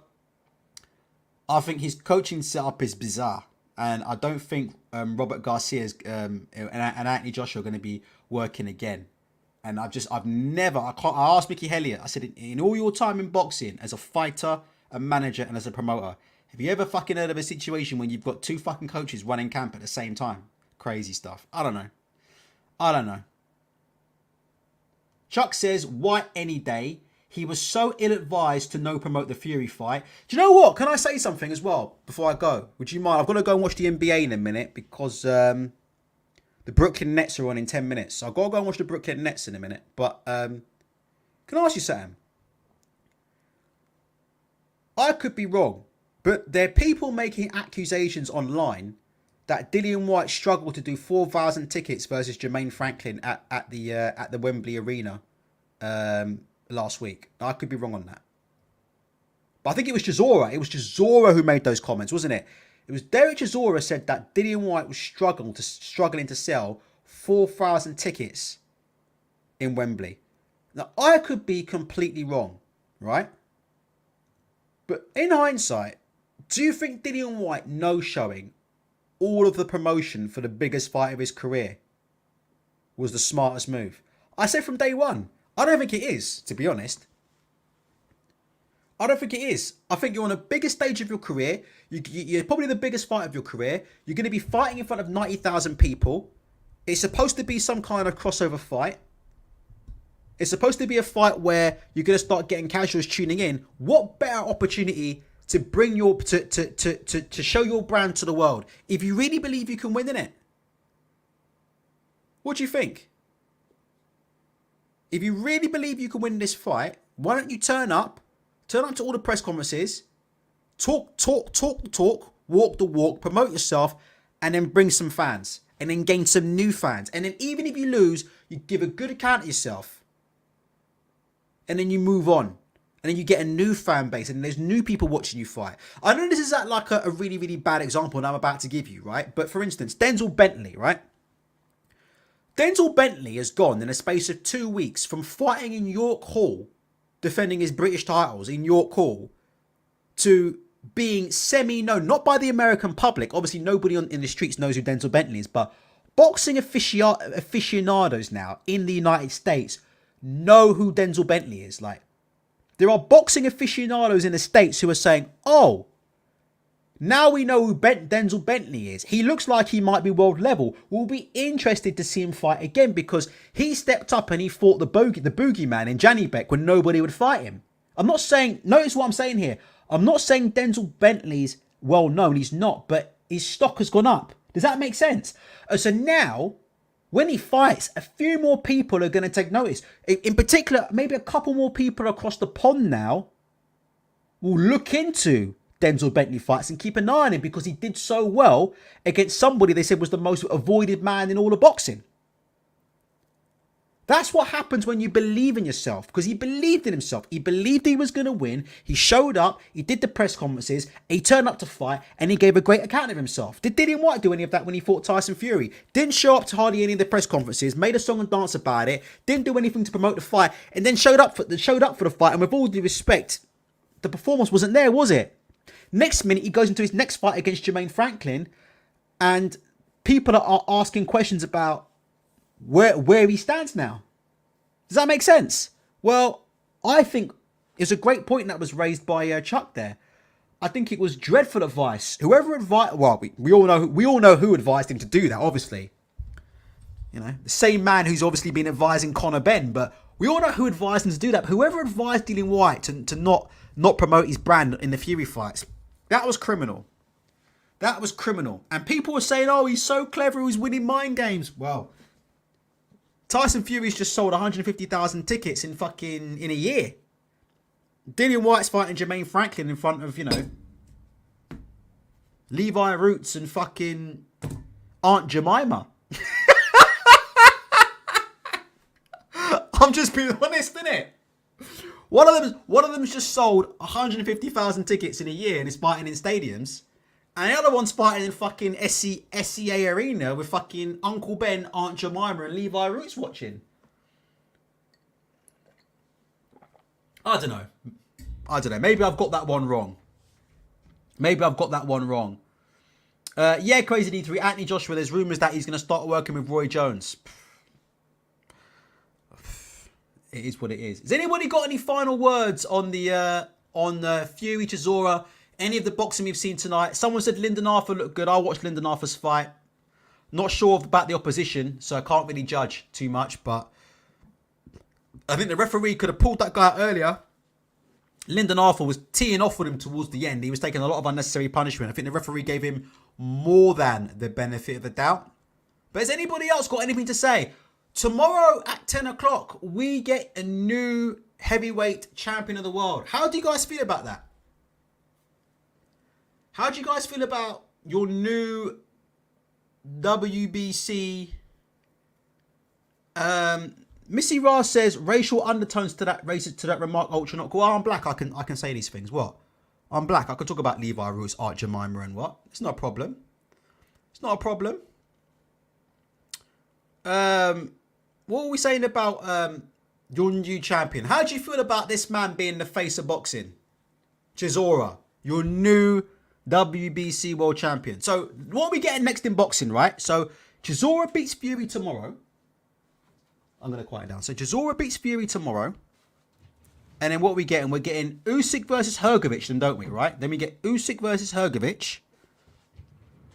I think his coaching setup is bizarre. And I don't think Robert Garcia's and Anthony Joshua are going to be working again. And I asked Mickey Hellier, I said, in all your time in boxing, as a fighter, a manager, and as a promoter, have you ever fucking heard of a situation when you've got 2 fucking coaches running camp at the same time? Crazy stuff. I don't know. Chuck says, White any day. He was so ill-advised to no promote the Fury fight. Do you know what? Can I say something as well before I go? Would you mind? I've got to go and watch the NBA in a minute, because the Brooklyn Nets are on in 10 minutes. So I've got to go and watch the Brooklyn Nets in a minute. But can I ask you something? I could be wrong, but there are people making accusations online that Dillian White struggled to do 4,000 tickets versus Jermaine Franklin at the Wembley Arena last week. I could be wrong on that. But I think it was Chisora. It was Chisora who made those comments, wasn't it? It was Derek Chisora said that Dillian White was struggling to sell 4,000 tickets in Wembley. Now, I could be completely wrong, right? But in hindsight, do you think Dillian White no-showing all of the promotion for the biggest fight of his career was the smartest move? I said from day one, I don't think it is, to be honest. I don't think it is. I think you're on the biggest stage of your career. You're probably the biggest fight of your career. You're going to be fighting in front of 90,000 people. It's supposed to be some kind of crossover fight. It's supposed to be a fight where you're going to start getting casuals tuning in. What better opportunity to bring your to show your brand to the world if you really believe you can win in it? What do you think? If you really believe you can win this fight, why don't you turn up to all the press conferences, talk the talk, walk the walk, promote yourself, and then bring some fans, and then gain some new fans. And then even if you lose, you give a good account of yourself, and then you move on, and then you get a new fan base, and there's new people watching you fight. I know this is like a really, really bad example that I'm about to give you, right? But for instance, Denzel Bentley, right? Denzel Bentley has gone in a space of 2 weeks from fighting in York Hall, defending his British titles in York Hall, to being semi-known, not by the American public. Obviously, nobody in the streets knows who Denzel Bentley is, but boxing aficionados now in the United States know who Denzel Bentley is. Like, there are boxing aficionados in the States who are saying, oh, now we know who Denzel Bentley is. He looks like he might be world level. We'll be interested to see him fight again, because he stepped up and he fought the boogeyman in Janibek when nobody would fight him. I'm not saying, notice what I'm saying here. I'm not saying Denzel Bentley's well known. He's not, but his stock has gone up. Does that make sense? So now, when he fights, a few more people are going to take notice. In particular, maybe a couple more people across the pond now will look into Denzel Bentley fights and keep an eye on him because he did so well against somebody they said was the most avoided man in all of boxing. That's what happens when you believe in yourself, because he believed in himself. He believed he was going to win. He showed up. He did the press conferences. He turned up to fight and he gave a great account of himself. Didn't want to do any of that when he fought Tyson Fury. Didn't show up to hardly any of the press conferences. Made a song and dance about it. Didn't do anything to promote the fight, and then showed up for the fight. And with all due respect, the performance wasn't there, was it? Next minute, he goes into his next fight against Jermaine Franklin, and people are asking questions about where he stands now. Does that make sense? Well, I think it's a great point that was raised by Chuck there. I think it was dreadful advice. Whoever advised, well, we all know who advised him to do that. Obviously, you know, the same man who's obviously been advising Conor Benn, but we all know who advised him to do that. Whoever advised Dillian Whyte to not promote his brand in the Fury fights, that was criminal. That was criminal. And people were saying, "Oh, he's so clever. He's winning mind games." Well, Tyson Fury's just sold 150,000 tickets in a year. Dillian Whyte's fighting Jermaine Franklin in front of, you know, Levi Roots and fucking Aunt Jemima. I'm just being honest, innit? One of them's just sold 150,000 tickets in a year and is fighting in stadiums. And the other one's fighting in fucking SCA Arena with fucking Uncle Ben, Aunt Jemima and Levi Roots watching. I don't know. Maybe I've got that one wrong. Yeah, Crazy D3. Anthony Joshua, there's rumours that he's going to start working with Roy Jones. It is what it is. Has anybody got any final words on the Fury Chisora? Any of the boxing we've seen tonight? Someone said Lyndon Arthur looked good. I watched Lyndon Arthur's fight. Not sure about the opposition, so I can't really judge too much. But I think the referee could have pulled that guy out earlier. Lyndon Arthur was teeing off with him towards the end. He was taking a lot of unnecessary punishment. I think the referee gave him more than the benefit of the doubt. But has anybody else got anything to say? Tomorrow at 10 o'clock, we get a new heavyweight champion of the world. How do you guys feel about that? How do you guys feel about your new WBC? Missy Ra says racial undertones to that remark. Ultra not cool. Oh, I'm black. I can say these things. What? I'm black. I can talk about Levi Roots, Aunt Jemima, and what? It's not a problem. It's not a problem. What were we saying about your new champion? How do you feel about this man being the face of boxing? Chisora, your new WBC world champion. So what are we getting next in boxing, right? So Chisora beats Fury tomorrow. I'm going to quiet down. So Chisora beats Fury tomorrow. And then what are we getting? We're getting Usyk versus Hrgovic, then, don't we, right? Then we get Usyk versus Hrgovic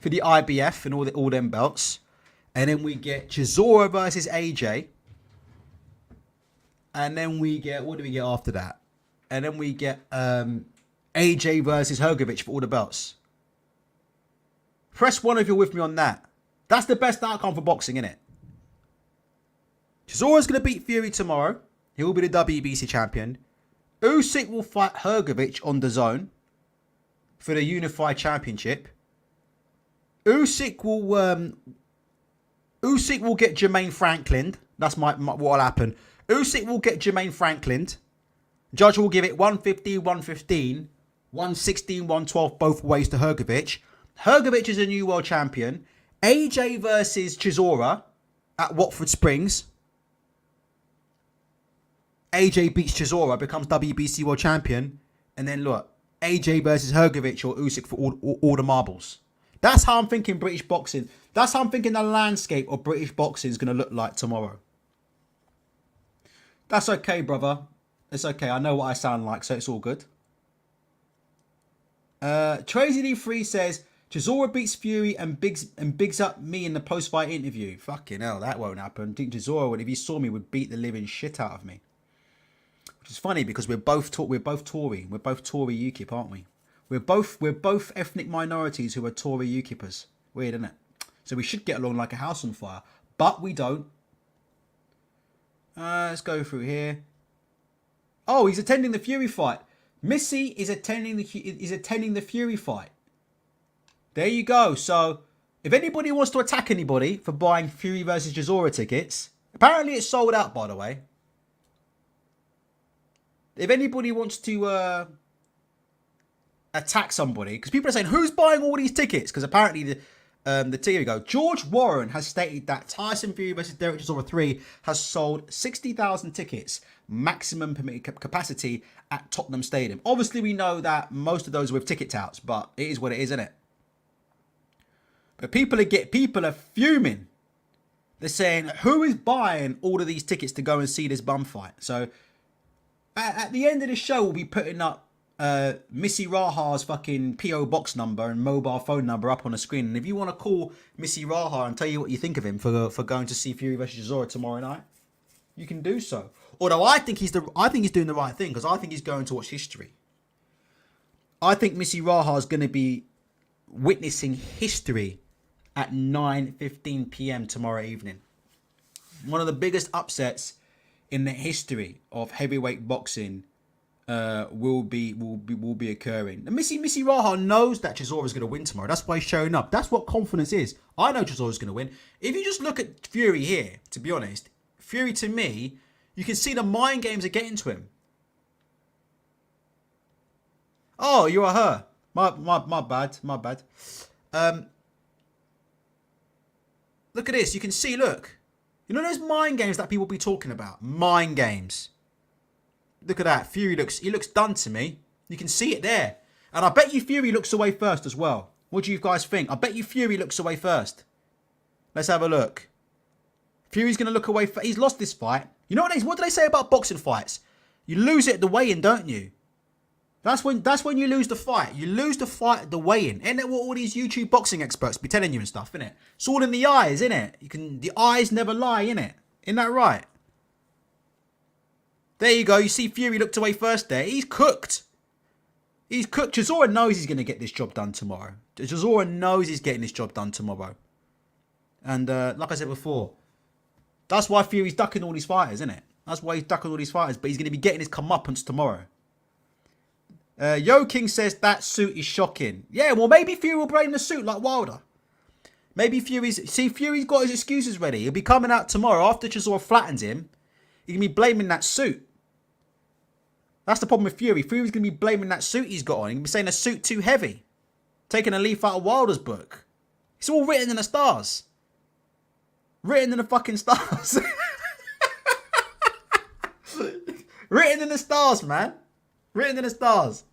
for the IBF and all them belts. And then we get Chisora versus AJ. And then we get, what do we get after that? And then we get AJ versus Hrgovic for all the belts. Press 1 if you're with me on that. That's the best outcome for boxing, innit? Chisora's going to beat Fury tomorrow. He will be the WBC champion. Usyk will fight Hrgovic on DAZN for the Unified Championship. Usyk will get Jermaine Franklin. That's what will happen. Usyk will get Jermaine Franklin. Judge will give it 115, 115, 116, 112 both ways to Hrgovic. Hrgovic is a new world champion. AJ versus Chisora at Watford Springs. AJ beats Chisora, becomes WBC world champion. And then look, AJ versus Hrgovic or Usyk for all the marbles. That's how I'm thinking British boxing. That's how I'm thinking the landscape of British boxing is going to look like tomorrow. That's okay, brother. It's okay. I know what I sound like, so it's all good. Tracy D3 says, Chisora beats Fury and bigs up me in the post-fight interview. Fucking hell, that won't happen. I think Chisora, if he saw me, would beat the living shit out of me. Which is funny because we're both Tory. We're both Tory UKIP, aren't we? We're both ethnic minorities who are Tory UKIPers. Weird, isn't it? So we should get along like a house on fire. But we don't. Let's go through here. Oh, he's attending the Fury fight. Missy is attending the Fury fight. There you go. So if anybody wants to attack anybody for buying Fury versus Chisora tickets, apparently it's sold out, by the way. If anybody wants to attack somebody, because people are saying, who's buying all these tickets? Because apparently here we go. George Warren has stated that Tyson Fury versus Derek Chisora 3 has sold 60,000 tickets, maximum permitted capacity at Tottenham Stadium. Obviously, we know that most of those are with ticket touts, but it is what it is, isn't it? But people are fuming. They're saying, who is buying all of these tickets to go and see this bum fight? So at the end of the show, we'll be putting up Missy Raha's fucking PO box number and mobile phone number up on the screen. And if you want to call Missy Raha and tell you what you think of him for going to see Fury versus Chisora tomorrow night, you can do so. Although I think he's doing the right thing, because I think he's going to watch history. I think Missy Raha is going to be witnessing history at 9:15 p.m. tomorrow evening. One of the biggest upsets in the history of heavyweight boxing will be occurring. And Missy Raha knows that Chisora is going to win tomorrow. That's why he's showing up. That's what confidence is. I know Chisora is going to win. If you just look at Fury here, to be honest, Fury to me, you can see the mind games are getting to him. Oh, you are her. My bad. Look at this. You can see, look. You know those mind games that people be talking about? Mind games. Look at that. Fury looks done to me. You can see it there. And I bet you Fury looks away first as well. What do you guys think? I bet you Fury looks away first. Let's have a look. Fury's going to look away. He's lost this fight. You know what do they say about boxing fights? You lose it at the weigh-in, don't you? That's when you lose the fight. You lose the fight at the weigh-in. Isn't that what all these YouTube boxing experts be telling you and stuff, innit? It's all in the eyes, innit? The eyes never lie, innit? Isn't that right? There you go. You see Fury looked away first there. He's cooked. He's cooked. Chisora knows he's going to get this job done tomorrow. Chisora knows he's getting this job done tomorrow. And like I said before, that's why Fury's ducking all these fighters, isn't it? That's why he's ducking all these fighters. But he's going to be getting his comeuppance tomorrow. Yo King says that suit is shocking. Yeah, well, maybe Fury will blame the suit like Wilder. Maybe Fury's got his excuses ready. He'll be coming out tomorrow after Chisora flattens him. He can be blaming that suit. That's the problem with Fury. Fury's going to be blaming that suit he's got on. He can be saying the suit too heavy. Taking a leaf out of Wilder's book. It's all written in the stars. Written in the fucking stars. Written in the stars, man. Written in the stars.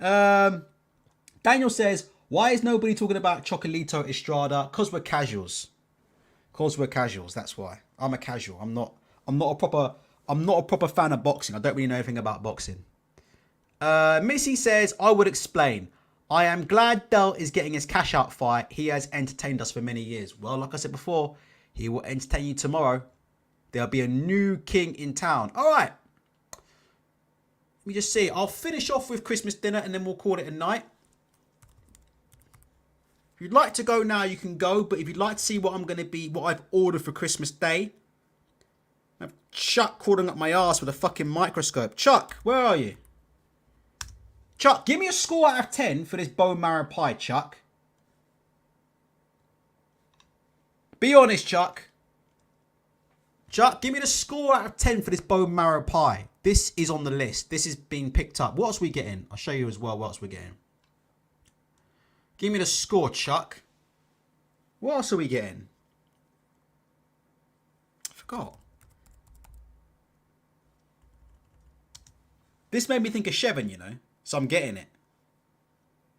Daniel says, why is nobody talking about Chocolito Estrada? Because we're casuals. Because we're casuals, that's why. I'm a casual. I'm not a proper fan of boxing. I don't really know anything about boxing. Missy says, I would explain. I am glad Dell is getting his cash out fight. He has entertained us for many years. Well, like I said before, he will entertain you tomorrow. There'll be a new king in town. All right. Let me just see. I'll finish off with Christmas dinner and then we'll call it a night. If you'd like to go now, you can go. But if you'd like to see what I've ordered for Christmas Day, I have Chuck crawling up my ass with a fucking microscope. Chuck, where are you? Chuck, give me a score out of 10 for this bone marrow pie, Chuck. Be honest, Chuck. Chuck, give me the score out of 10 for this bone marrow pie. This is on the list. This is being picked up. What else are we getting? I'll show you as well what else we're getting. Give me the score, Chuck. What else are we getting? I forgot. This made me think of Chevin, you know. So I'm getting it.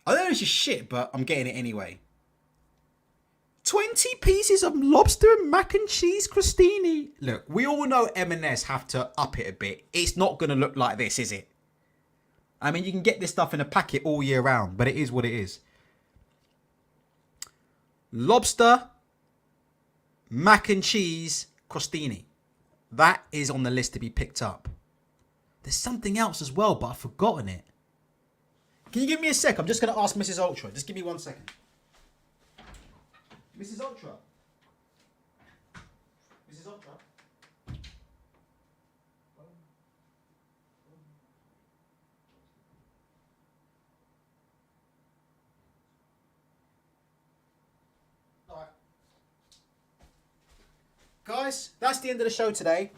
I know it's just shit, but I'm getting it anyway. 20 pieces of lobster and mac and cheese crostini. Look, we all know M&S have to up it a bit. It's not going to look like this, is it? I mean, you can get this stuff in a packet all year round, but it is what it is. Lobster, mac and cheese crostini. That is on the list to be picked up. There's something else as well, but I've forgotten it. Can you give me a sec? I'm just going to ask Mrs. Ultra. Just give me 1 second. Mrs. Ultra. Mrs. Ultra. Alright. Guys, that's the end of the show today.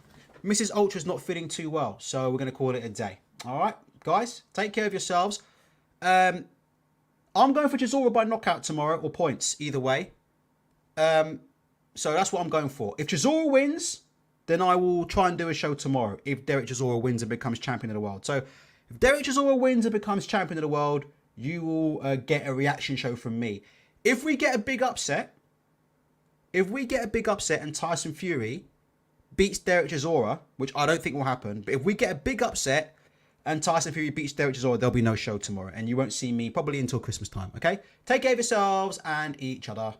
Mrs. Ultra's not feeling too well, so we're going to call it a day. Alright, guys, take care of yourselves. I'm going for Chisora by knockout tomorrow, or points, either way. So that's what I'm going for. If Chisora wins, then I will try and do a show tomorrow if Derek Chisora wins and becomes champion of the world. So if Derek Chisora wins and becomes champion of the world, you will get a reaction show from me. If we get a big upset, and Tyson Fury beats Derek Chisora, which I don't think will happen, but if we get a big upset and Tyson Fury beats Derek Chisora, there'll be no show tomorrow, and you won't see me probably until Christmas time, okay? Take care of yourselves and each other.